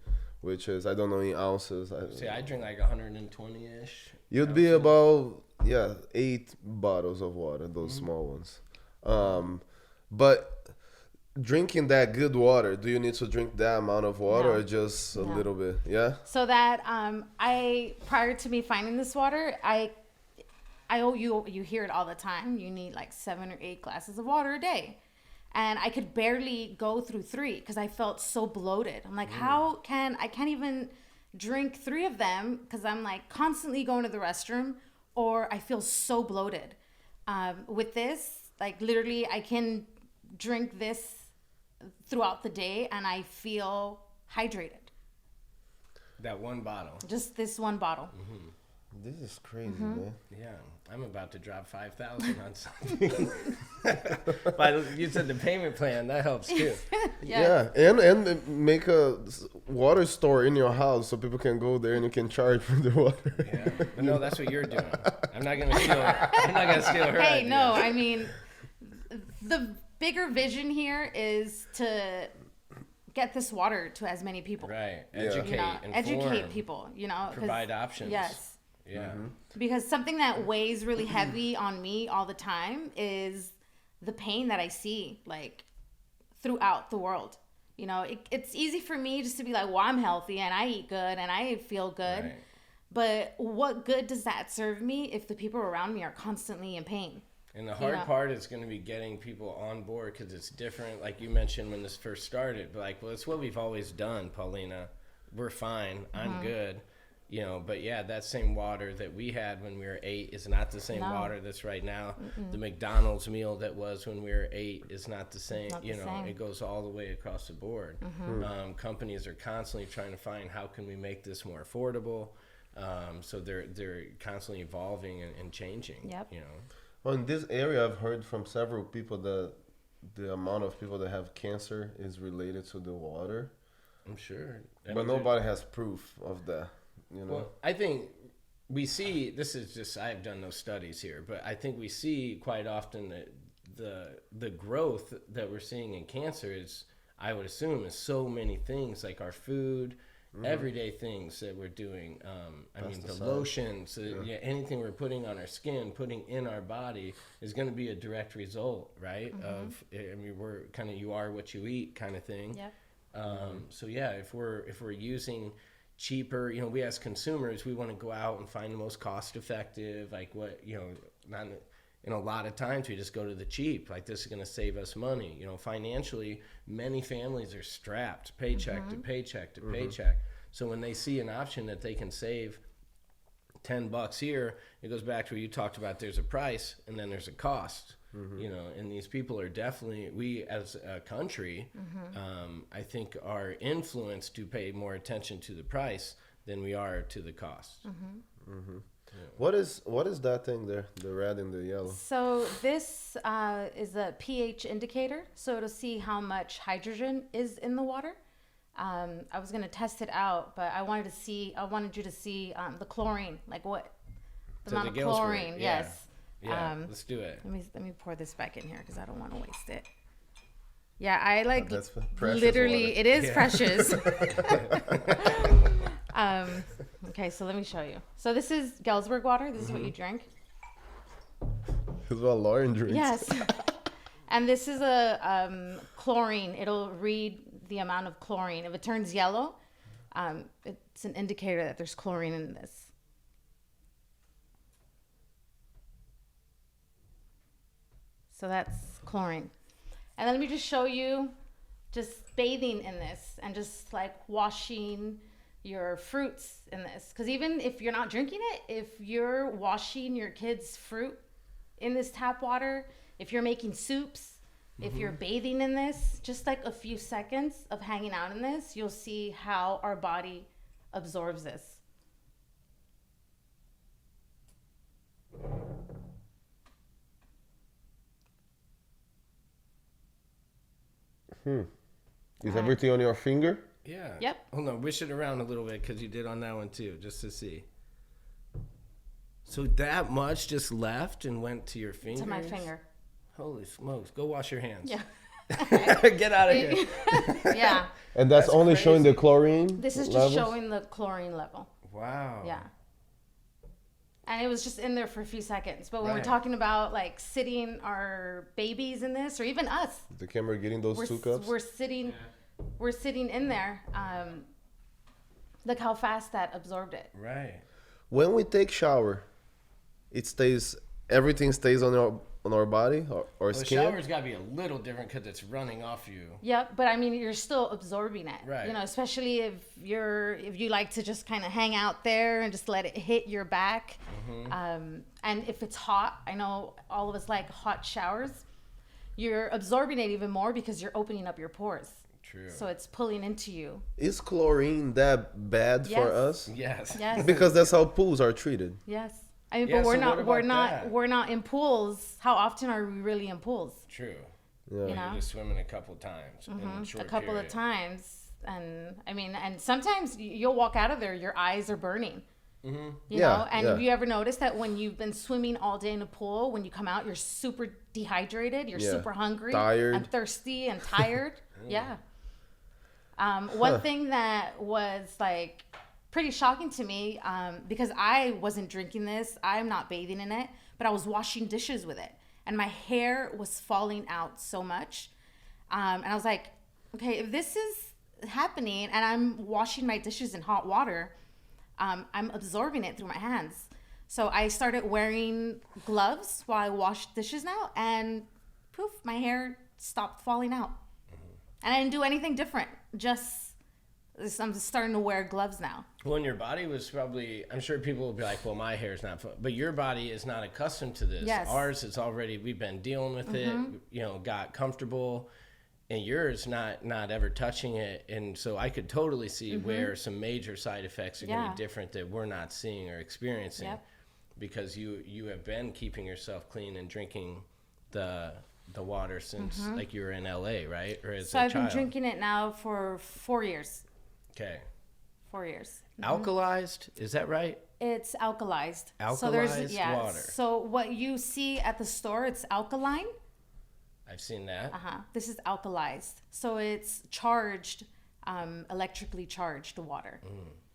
S3: which is, I don't know in ounces.
S2: See, I drink like 120-ish.
S3: You'd be about 8 bottles of water, those small ones. But drinking that good water, do you need to drink that amount of water or just a little bit? Yeah.
S1: So that prior to me finding this water, you hear it all the time. You need like 7 or 8 glasses of water a day, and I could barely go through 3 because I felt so bloated. I'm like, I can't even drink 3 of them because I'm like constantly going to the restroom, or I feel so bloated. With this, like literally, I can drink this throughout the day and I feel hydrated.
S2: That one bottle.
S1: Just this one bottle.
S3: This is crazy, man.
S2: Yeah, I'm about to drop 5,000 on something. But you said the payment plan, that helps too.
S3: Yeah, and make a water store in your house so people can go there and you can charge for the water.
S2: Yeah, but no, that's what you're doing. I'm not gonna steal her.
S1: Hey,
S2: idea.
S1: no, I mean, the bigger vision here is to get this water to as many people.
S2: Right,
S3: Yeah.
S2: educate,
S1: You know,
S2: inform,
S1: educate people, you know. 'cause-
S2: provide options.
S1: Yes.
S2: Yeah.
S1: Because something that weighs really heavy on me all the time is the pain that I see, like, throughout the world. You know, it's easy for me just to be like, well, I'm healthy and I eat good and I feel good.
S2: Right.
S1: But what good does that serve me if the people around me are constantly in pain?
S2: And the hard
S1: Yeah.
S2: part is going to be getting people on board because it's different. Like you mentioned when this first started, but like, well, it's what we've always done, Paulina. We're fine. I'm good. You know, but yeah, that same water that we had when we were 8 is not the same
S1: No.
S2: water that's right now. The McDonald's meal that was when we were 8 is not the same.
S1: Not the
S2: You know,
S1: same.
S2: it goes all the way across the board. Companies are constantly trying to find how can we make this more affordable. So they're constantly evolving and changing.
S1: Yep.
S2: You know.
S3: Well, in this area, I've heard from several people that the amount of people that have cancer is related to the water,
S2: I'm sure. I
S3: but
S2: mean,
S3: nobody has proof of that. You know.
S2: Well, I think we see, this is just, I have done no studies here, but I think we see quite often that the growth that we're seeing in cancer is, I would assume, is so many things like our food, everyday things that we're doing. I mean, the
S3: Pesticides.
S2: lotions, anything we're putting on our skin, putting in our body is going to be a direct result, right? Of, I mean, we're kind of, you are what you eat kind of thing.
S1: Yep.
S2: So yeah, if we're using cheaper, you know, we as consumers, we want to go out and find the most cost effective, like what, you know, not, you know, a lot of times we just go to the cheap, like this is going to save us money. You know, financially, many families are strapped paycheck to paycheck to paycheck. So when they see an option that they can save $10 here, it goes back to what you talked about. There's a price and then there's a cost. You know, and these people are definitely, we as a country, I think are influenced to pay more attention to the price than we are to the cost.
S3: What is that thing there? The red and the yellow.
S1: So this is a pH indicator. So it'll see how much hydrogen is in the water. I was going to test it out, but I wanted you to see the chlorine, like what the
S2: So
S1: amount
S2: the
S1: of
S2: Galesburg,
S1: chlorine.
S2: yeah.
S1: Yes.
S2: Yeah, let's do it.
S1: Let me pour this back in here because I don't want to waste it. Yeah, I like
S3: That's precious
S1: literally.
S3: water.
S1: It is precious. Okay, so let me show you. So this is Galesburg water. This is what you drink.
S3: It's what Lauren drinks.
S1: Yes. And this is a chlorine. It'll read the amount of chlorine. If it turns yellow, it's an indicator that there's chlorine in this. So that's chlorine. And then let me just show you just bathing in this and just like washing your fruits in this. Because even if you're not drinking it, if you're washing your kids' fruit in this tap water, if you're making soups, if you're bathing in this, just like a few seconds of hanging out in this, you'll see how our body absorbs this.
S3: Is everything on your finger?
S2: Yeah.
S1: Yep.
S2: Hold on, wish it around a little bit because you did on that one too, just to see. So that much just left and went to your finger?
S1: To my finger.
S2: Holy smokes. Go wash your hands.
S1: Yeah.
S2: Get out of here.
S1: Yeah.
S3: And that's only showing the chlorine.
S1: This is just
S3: levels?
S1: showing the chlorine level.
S2: Wow.
S1: Yeah. And it was just in there for a few seconds. But when we're
S2: Right.
S1: talking about like sitting our babies in this, or even us,
S3: The camera getting those 2 cups.
S1: we're sitting in there. Look how fast that absorbed it.
S2: Right.
S3: When we take shower, everything stays on our body or
S2: Well, the
S3: skin.
S2: shower's got to be a little different because it's running off you.
S1: Yeah, but I mean, you're still absorbing it.
S2: Right.
S1: You know, especially if you like to just kind of hang out there and just let it hit your back. And if it's hot, I know all of us like hot showers. You're absorbing it even more because you're opening up your pores.
S2: True.
S1: So it's pulling into you.
S3: Is chlorine that bad for
S1: Yes.
S3: us?
S2: Yes.
S1: Yes.
S3: Because that's how pools are treated.
S1: Yes. I mean,
S2: Yeah,
S1: but
S2: so what about that?
S1: we're not in pools. How often are we really in pools?
S2: True.
S3: Yeah.
S1: You
S2: You're
S1: know?
S2: just swimming a couple times in a short
S1: A couple
S2: period.
S1: of times. And I mean, and sometimes you'll walk out of there, your eyes are burning. You
S3: Yeah,
S1: know, and
S3: yeah.
S1: have you ever noticed that when you've been swimming all day in a pool, when you come out, you're super dehydrated, you're
S3: Yeah.
S1: super hungry,
S3: Tired.
S1: and thirsty and tired? Yeah. One thing that was like pretty shocking to me, because I wasn't drinking this, I'm not bathing in it, but I was washing dishes with it, and my hair was falling out so much, and I was like, okay, if this is happening and I'm washing my dishes in hot water, I'm absorbing it through my hands. So I started wearing gloves while I washed dishes now, and poof, my hair stopped falling out. And I didn't do anything different. I'm just starting to wear gloves now.
S2: Well, and your body was probably, I'm sure people will be like, well, my hair's not fun. But your body is not accustomed to this.
S1: Yes.
S2: Ours is already, we've been dealing with it, you know, got comfortable. And yours not ever touching it. And so I could totally see where some major side effects are going to
S1: Yeah.
S2: be different that we're not seeing or experiencing.
S1: Yep.
S2: Because you have been keeping yourself clean and drinking the water since like you were in LA, right? Or as
S1: So
S2: a
S1: I've been
S2: child.
S1: drinking it now for 4 years.
S2: Okay.
S1: 4 years.
S2: Alkalized, is that right?
S1: It's alkalized.
S2: Alkalized water.
S1: So what you see at the store, it's alkaline.
S2: I've seen that.
S1: This is alkalized. So it's charged, electrically charged water.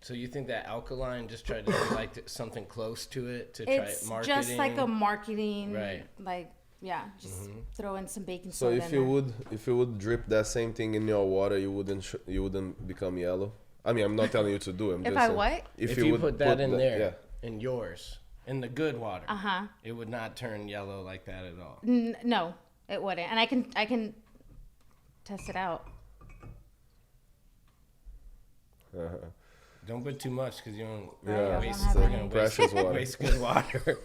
S2: So you think that alkaline just tried to do like something close to it to try
S1: It's
S2: marketing?
S1: just like a marketing,
S2: Right.
S1: like, yeah, just throw in some baking
S3: So
S1: soda.
S3: if
S1: in
S3: you
S1: there.
S3: would drip that same thing in your water, you wouldn't become yellow. I mean, I'm not telling you to do it. I'm
S1: If
S3: just
S1: I
S3: saying,
S1: what?
S2: If you
S3: would
S2: put that in there,
S3: yeah.
S2: in yours, in the good water, it would not turn yellow like that at all.
S1: No, it wouldn't. And I can test it out.
S2: Don't put too much because you don't
S3: Yeah,
S1: I
S2: waste,
S1: don't have
S2: you're
S1: any.
S2: gonna
S3: Precious water.
S2: waste good water.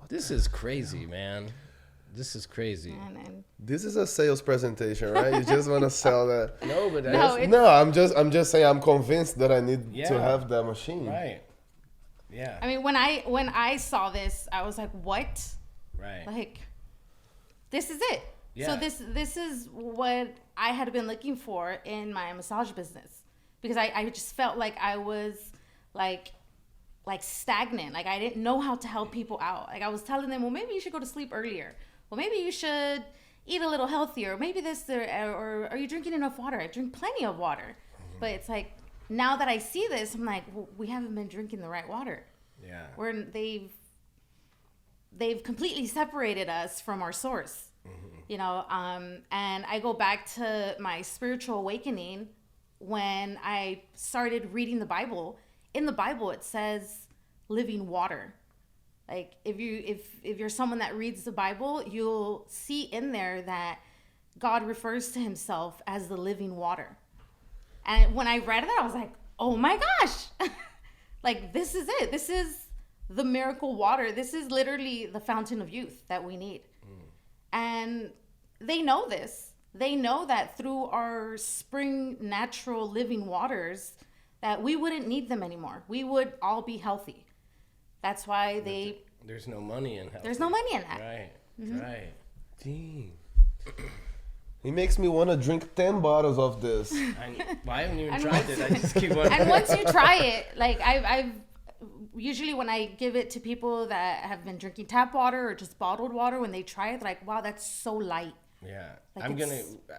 S2: This is crazy, man. This is crazy.
S1: And
S3: This is a sales presentation, right? You just want to sell that.
S2: No, but
S1: No,
S2: that's
S1: it's-
S3: No, I'm just saying I'm convinced that I need
S2: Yeah.
S3: to have that machine.
S2: right. Yeah,
S1: I mean, when I saw this, I was like, what?
S2: right.
S1: Like, this is it.
S2: Yeah.
S1: So this is what I had been looking for in my massage business, because I just felt like I was like stagnant. Like I didn't know how to help people out. Like I was telling them, well, maybe you should go to sleep earlier. Well, maybe you should eat a little healthier. Maybe this or are you drinking enough water? I drink plenty of water. But it's like, now that I see this, I'm like, well, we haven't been drinking the right water.
S2: Yeah.
S1: They've completely separated us from our source. You know, and I go back to my spiritual awakening when I started reading the Bible. In the Bible, it says living water. Like if you're someone that reads the Bible, you'll see in there that God refers to himself as the living water. And when I read that, I was like, oh my gosh, like this is it. This is the miracle water. This is literally the fountain of youth that we need. And they know this. They know that through our spring natural living waters that we wouldn't need them anymore. We would all be healthy. That's why
S2: There's no money in health.
S1: there's no money in that.
S2: Right. Right.
S3: Dang. He makes me want to drink 10 bottles of this.
S2: I haven't even
S1: And
S2: tried
S1: once-
S2: it. I just keep wondering.
S1: And once you try it, like I've usually when I give it to people that have been drinking tap water or just bottled water, when they try it, they're like, wow, that's so light.
S2: Yeah,
S1: Like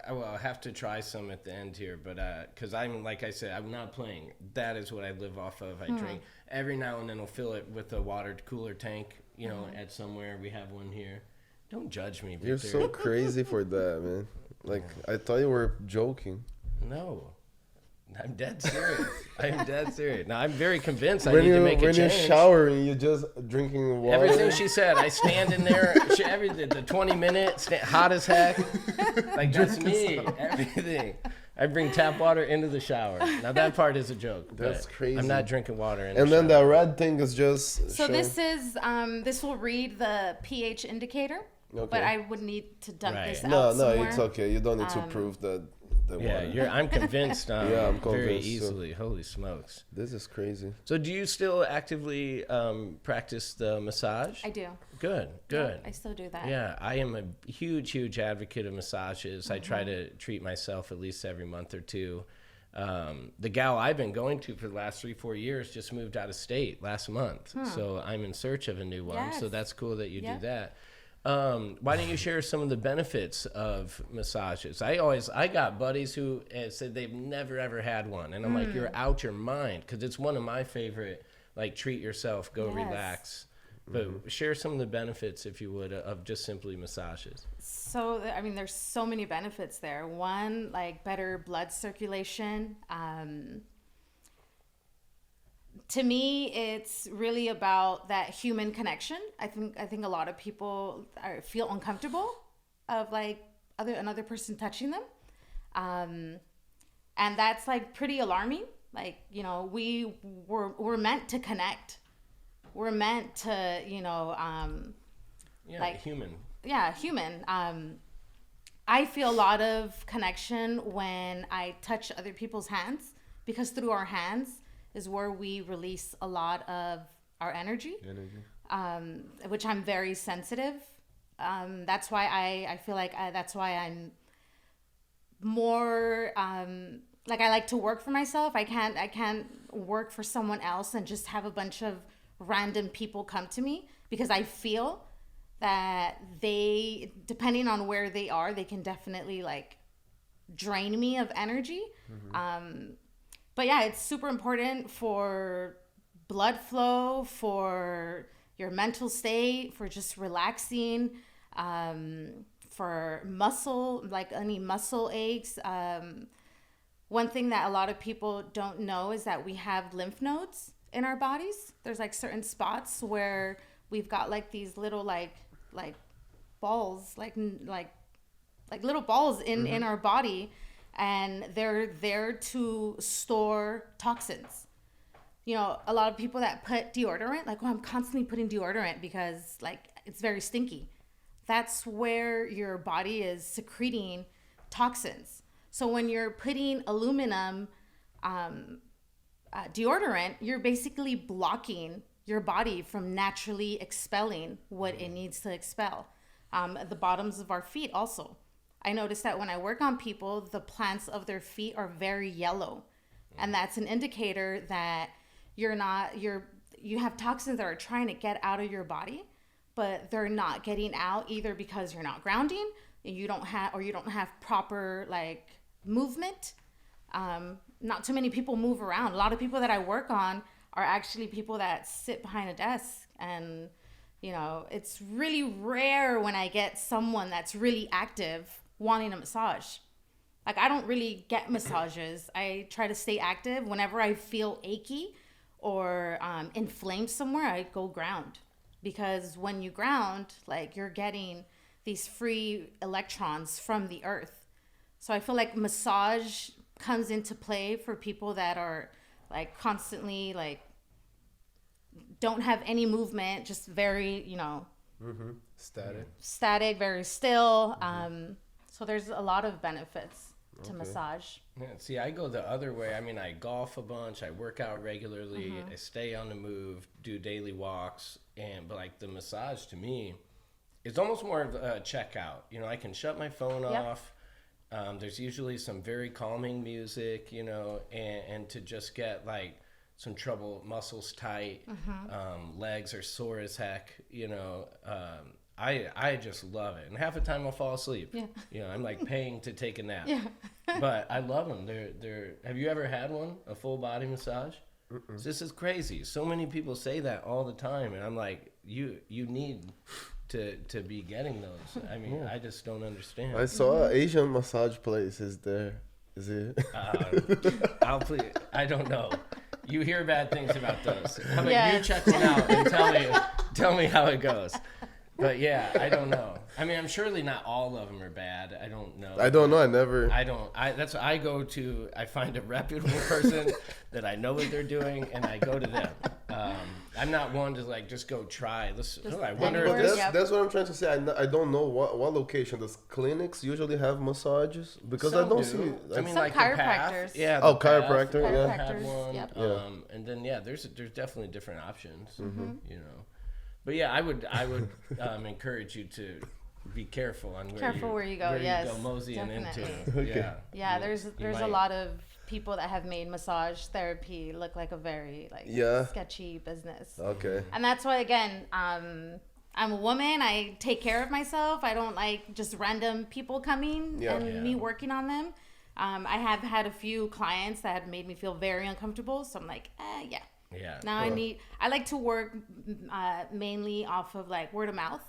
S2: I'll have to try some at the end here, but because I'm like I said, I'm not playing. That is what I live off of. I drink every now and then. I'll fill it with a water cooler tank. You know, at somewhere we have one here. Don't judge me, Victor.
S3: You're so crazy for that, man. Like, I thought you were joking.
S2: No, I'm dead serious. I'm dead serious. Now I'm very convinced I
S3: When
S2: need to
S3: you
S2: make a
S3: when you're
S2: change.
S3: showering, you're just drinking water.
S2: Everything she said, I stand in there. Everything, the 20 minutes, hot as heck. Like that's me. Everything. I bring tap water into the shower. Now that part is a joke.
S3: That's
S2: but
S3: crazy.
S2: I'm not drinking water in
S3: And
S2: the
S3: then
S2: shower.
S3: the red thing is just.
S1: So
S3: showing-
S1: this will read the pH indicator,
S3: Okay.
S1: but I would need to dump
S2: Right.
S1: this
S3: No,
S1: out
S3: no,
S1: somewhere.
S3: it's okay. You don't need to prove that the
S2: Yeah,
S3: water.
S2: I'm convinced.
S3: Yeah, I'm
S2: very
S3: convinced, too.
S2: easily. Holy smokes!
S3: This is crazy.
S2: So, do you still actively practice the massage?
S1: I do.
S2: Good, good.
S1: I still do that.
S2: Yeah, I am a huge advocate of massages. I try to treat myself at least every month or two. The gal I've been going to for the last 3-4 years just moved out of state last month, so I'm in search of a new one. So
S1: Yes.
S2: that's cool that you
S1: Yep.
S2: do that. Why don't you share some of the benefits of massages? I got buddies who said they've never ever had one, and I'm like, you're out your mind, because it's one of my favorite, like, treat yourself, go
S1: Yes.
S2: relax. But share some of the benefits, if you would, of just simply massages.
S1: So, I mean, there's so many benefits there. One, like better blood circulation. To me, it's really about that human connection. I think a lot of people feel uncomfortable of like another person touching them, and that's like pretty alarming. Like, you know, we're meant to connect. We're meant to, you know,
S2: Yeah,
S1: like-
S2: human.
S1: yeah, human. I feel a lot of connection when I touch other people's hands, because through our hands is where we release a lot of our energy, which I'm very sensitive. That's why I feel like that's why I'm more like I like to work for myself. I can't work for someone else and just have a bunch of random people come to me, because I feel that they, depending on where they are, they can definitely like drain me of energy. But yeah, it's super important for blood flow, for your mental state, for just relaxing, for muscle, like any muscle aches. One thing that a lot of people don't know is that we have lymph nodes in our bodies. There's like certain spots where we've got like these little like balls, like little balls in our body, and they're there to store toxins. You know, a lot of people that put deodorant, like, oh, I'm constantly putting deodorant because like it's very stinky. That's where your body is secreting toxins. So when you're putting aluminum deodorant, you're basically blocking your body from naturally expelling what it needs to expel. The bottoms of our feet also. I noticed that when I work on people, the plants of their feet are very yellow. And that's an indicator that you have toxins that are trying to get out of your body, but they're not getting out, either because you're not grounding, and you don't have proper like movement. Not too many people move around. A lot of people that I work on are actually people that sit behind a desk, and you know, it's really rare when I get someone that's really active wanting a massage. Like, I don't really get massages. I try to stay active. Whenever I feel achy or inflamed somewhere, I go ground, because when you ground, like, you're getting these free electrons from the earth. So I feel like massage comes into play for people that are like constantly like don't have any movement, just very, you know, static, very still. So there's a lot of benefits to massage.
S2: Yeah, see, I go the other way. I mean, I golf a bunch, I work out regularly, I stay on the move, do daily walks, but like the massage to me, it's almost more of a checkout. You know, I can shut my phone off. There's usually some very calming music, you know, and to just get like some trouble, muscles tight, legs are sore as heck, you know. I just love it, and half the time I'll fall asleep.
S1: Yeah.
S2: You know, I'm like paying to take a nap.
S1: Yeah.
S2: But I love them. They're. Have you ever had one? A full body massage? This is crazy. So many people say that all the time, and I'm like, you need to be getting those. I mean, I just don't understand.
S3: I saw an Asian massage place. Is there? Is it?
S2: I don't know. You hear bad things about those. How about
S1: Yes.
S2: you check one out and tell me how it goes? But yeah, I don't know. I mean, I'm surely not all of them are bad. I don't know.
S3: I don't know. I never.
S2: That's what I go to. I find a reputable person that I know what they're doing, and I go to them. I'm not one to like just go try. I wonder if
S1: anywhere.
S2: this.
S3: That's what I'm trying to say. I don't know what location. Does clinics usually have massages? Because I
S2: Some
S3: don't
S2: do.
S3: see.
S2: I mean,
S1: Some
S2: like the path.
S1: chiropractors.
S2: Yeah.
S3: Oh,
S2: the path,
S3: chiropractor, yeah.
S2: Have one.
S1: Yep.
S3: Yeah.
S2: And then there's definitely different options. You know. But yeah, I would encourage you to be careful on where you go.
S1: Yes,
S2: moseying
S1: definitely.
S2: into.
S3: Okay.
S1: Yeah,
S2: You-
S1: there's
S2: you
S1: a
S2: might-
S1: lot of people that have made massage therapy look like a very
S3: Yeah.
S1: sketchy business.
S3: Okay.
S1: And that's why, again, I'm a woman. I take care of myself. I don't like just random people coming
S3: Yeah.
S1: and
S2: Yeah.
S1: me working on them. I have had a few clients that have made me feel very uncomfortable. So I'm like, yeah.
S2: Yeah.
S1: Now I like to work mainly off of like word of mouth.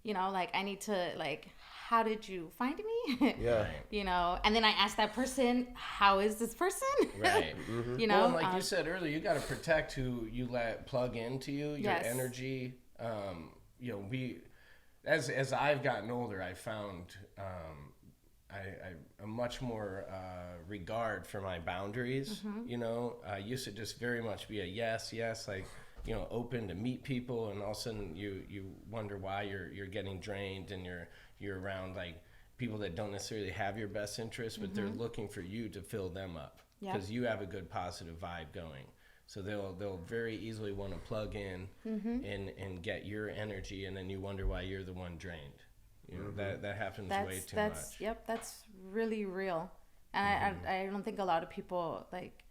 S1: You know, like I need to like, how did you find me?
S3: Yeah.
S2: Right.
S1: You know, and then I ask that person, how is this person?
S2: Right.
S1: You know,
S2: Well, and like you said earlier, you got to protect who you let plug into you, your
S1: Yes.
S2: energy. You know, as I've gotten older, I found a much more regard for my boundaries. You know, I used to just very much be a yes, like, you know, open to meet people, and all of a sudden you wonder why you're getting drained, and you're around like people that don't necessarily have your best interest, but they're looking for you to fill them up
S1: Yep.
S2: because you have a good positive vibe going. So they'll very easily want to plug in and get your energy, and then you wonder why you're the one drained. You know, that happens way too much.
S1: Yep, that's really real. And I don't think a lot of people like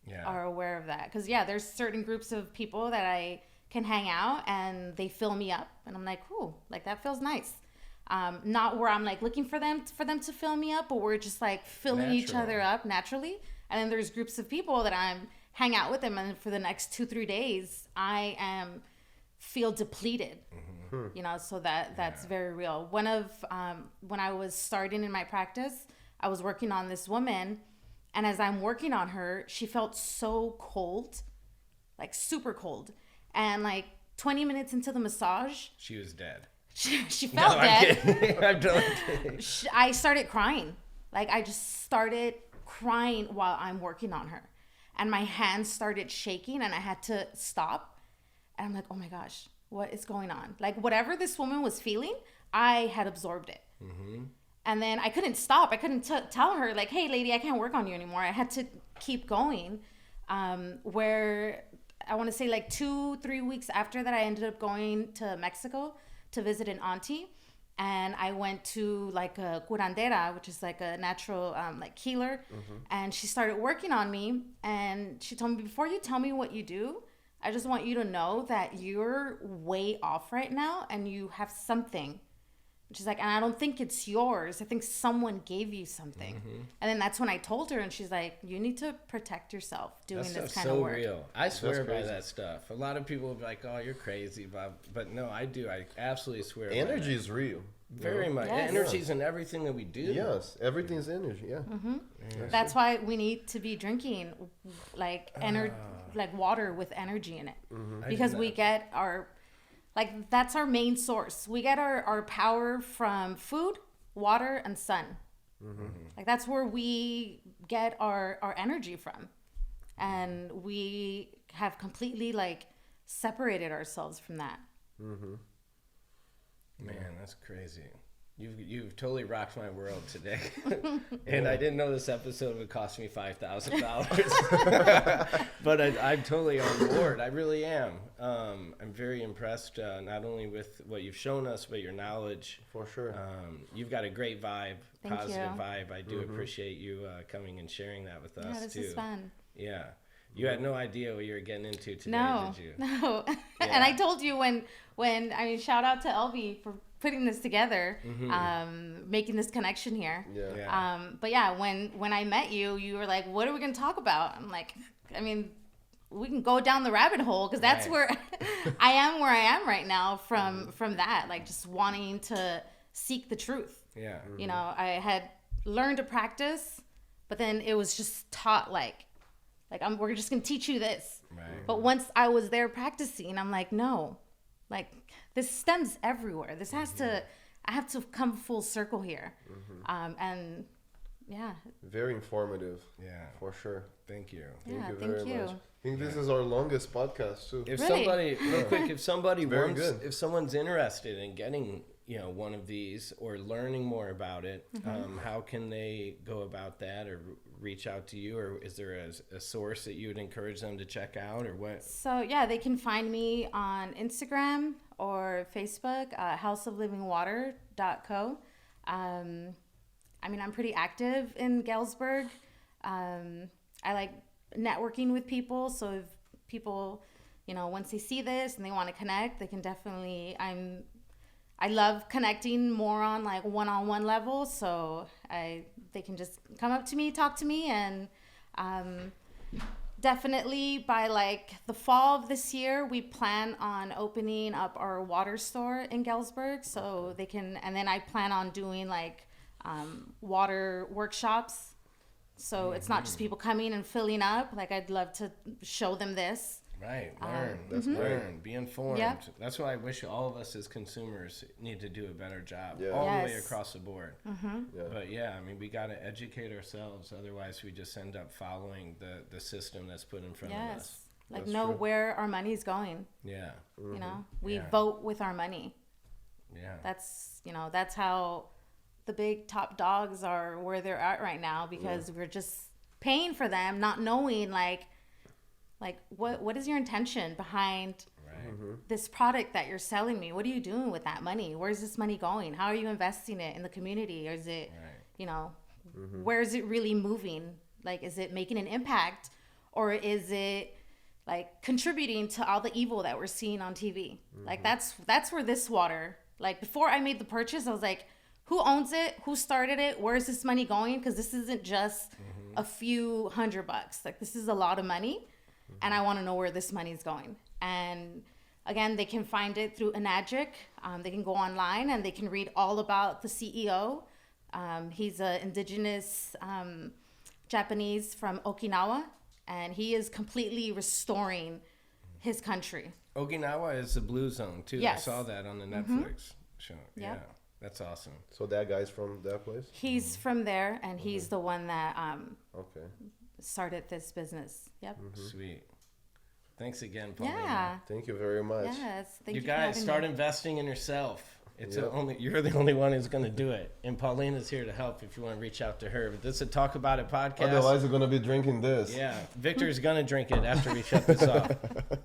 S2: Yeah.
S1: are aware of that. Because yeah, there's certain groups of people that I can hang out and they fill me up, and I'm like, ooh, like that feels nice. Not where I'm like looking for them to fill me up, but we're just like filling each
S2: Natural.
S1: other up naturally. And then there's groups of people that I'm hang out with them, and for the next 2-3 days, I feel depleted. You know, so that's very real. One of when I was starting in my practice, I was working on this woman, and as I'm working on her, she felt so cold, like super cold, and like 20 minutes into the massage,
S2: She was dead.
S1: she felt
S2: No,
S1: dead.
S2: I'm kidding. I'm totally kidding.
S1: I started crying. Like I just started crying while I'm working on her, and my hands started shaking, and I had to stop. And I'm like, oh my gosh, what is going on? Like whatever this woman was feeling, I had absorbed it. And then I couldn't stop. I couldn't tell her like, hey lady, I can't work on you anymore. I had to keep going. Where I want to say like 2-3 weeks after that, I ended up going to Mexico to visit an auntie. And I went to like a curandera, which is like a natural like healer. And she started working on me. And she told me, before you tell me what you do, I just want you to know that you're way off right now, and you have something. She's like, and I don't think it's yours. I think someone gave you something. And then that's when I told her, and she's like, you need to protect yourself doing
S2: That
S1: this
S2: stuff's
S1: kind
S2: so
S1: of work.
S2: real. I swear by
S3: crazy.
S2: that stuff. A lot of people will be like, oh, you're crazy, Bob. But no, I do. I absolutely swear by
S3: Energy
S2: that.
S3: is real.
S2: Very much.
S1: Yes.
S2: Energy's in everything that we do.
S3: Yes, everything's energy. Yeah.
S1: That's why we need to be drinking like like water with energy in it, because we get our like that's our main source. We get our power from food, water, and sun. Like that's where we get our energy from, and we have completely like separated ourselves from that.
S2: Man, that's crazy. You've totally rocked my world today. And I didn't know this episode would cost me $5,000. But I'm totally on board. I really am. I'm very impressed, not only with what you've shown us, but your knowledge.
S3: For sure.
S2: You've got a great vibe,
S1: Thank
S2: positive
S1: you.
S2: vibe. I do appreciate you coming and sharing that with us,
S1: Yeah, this
S2: too.
S1: is fun.
S2: Yeah. You had no idea what you were getting into today,
S1: No,
S2: did you?
S1: no. And I told you when I mean, shout out to Elvie for putting this together, making this connection here.
S3: Yeah.
S1: But yeah, when I met you, you were like, "What are we gonna talk about?" I'm like, I mean, we can go down the rabbit hole, because that's
S2: Right.
S1: where I am right now from that, like just wanting to seek the truth.
S2: Yeah.
S1: You know, I had learned to practice, but then it was just taught like we're just gonna teach you this.
S2: Right.
S1: But once I was there practicing, I'm like, no, like this stems everywhere. This has to, I have to come full circle here. And yeah.
S3: Very informative.
S2: Yeah.
S3: For sure.
S2: Thank you.
S1: Yeah,
S3: Thank you very
S1: thank you.
S3: much. I think this is our longest podcast too.
S2: If
S1: Really?
S2: somebody, real quick, if somebody
S3: Very
S2: wants,
S3: good.
S2: if someone's interested in getting, you know, one of these or learning more about it, how can they go about that, or reach out to you, or is there a source that you would encourage them to check out, or what?
S1: So yeah, they can find me on Instagram or Facebook, houseoflivingwater.co. I mean, I'm pretty active in Galesburg. I like networking with people. So if people, you know, once they see this and they want to connect, they can definitely, I love connecting more on like one-on-one level. So they can just come up to me, talk to me, and definitely by like the fall of this year, we plan on opening up our water store in Galesburg. So they can, and then I plan on doing like water workshops. So it's not just people coming and filling up. Like I'd love to show them this.
S2: Right, learn. Learn. Be informed.
S1: Yep.
S2: That's why I wish all of us as consumers need to do a better job,
S3: Yeah.
S2: all the way
S1: Yes.
S2: across the board.
S3: Yeah.
S2: But yeah, I mean, we got to educate ourselves. Otherwise, we just end up following the system that's put in front of us.
S1: Yes. Like
S3: That's
S1: know
S3: true.
S1: where our money's going.
S2: Yeah,
S1: You know, we
S2: Yeah.
S1: vote with our money.
S2: yeah.
S1: That's, you know, that's how the big top dogs are where they're at right now, because we're just paying for them, not knowing like what is your intention behind
S2: Right.
S1: this product that you're selling me? What are you doing with that money? Where's this money going? How are you investing it in the community? Or is it,
S2: Right.
S1: you know, where is it really moving? Like, is it making an impact, or is it like contributing to all the evil that we're seeing on TV? Like that's where this water, like before I made the purchase, I was like, who owns it? Who started it? Where is this money going? Because this isn't just a few $100. Like this is a lot of money, and I want to know where this money is going. And again, they can find it through Enagic. They can go online and they can read all about the CEO. He's an indigenous Japanese from Okinawa, and he is completely restoring his country.
S2: Okinawa is the blue zone too.
S1: Yes.
S2: I saw that on the Netflix show. Yeah,
S1: Yep.
S2: that's awesome.
S3: So that guy's from that place?
S1: He's from there, and he's the one that
S3: Okay.
S1: started this business. Yep.
S2: Sweet. Thanks again, Paulina.
S1: Yeah.
S3: Thank you very much.
S1: Yes. Thank
S2: You
S1: you
S2: guys
S1: for
S2: start
S1: having me.
S2: investing in yourself. It's
S3: Yep.
S2: you're the only one who's going to do it, and Paulina's here to help if you want to reach out to her. But this is a Talk About It podcast.
S3: Otherwise, we're gonna be drinking this.
S2: Yeah, Victor's gonna drink it after we shut this off.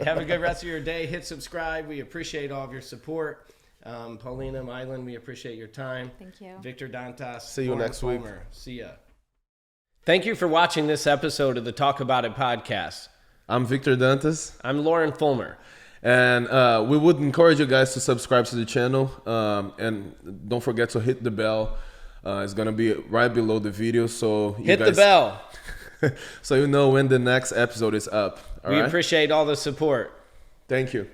S2: Have a good rest of your day. Hit subscribe. We appreciate all of your support. Paulina Milan, we appreciate your time.
S1: Thank you.
S2: Victor Dantas.
S3: See you
S2: Lauren
S3: next week.
S2: Fulmer. See ya. Thank you for watching this episode of the Talk About It podcast.
S3: I'm Victor Dantas.
S2: I'm Lauren Fulmer.
S3: And we would encourage you guys to subscribe to the channel. And don't forget to hit the bell. It's going to be right below the video. So you
S2: Hit
S3: guys,
S2: the bell.
S3: so you know when the next episode is up. All
S2: We
S3: right?
S2: appreciate all the support.
S3: Thank you.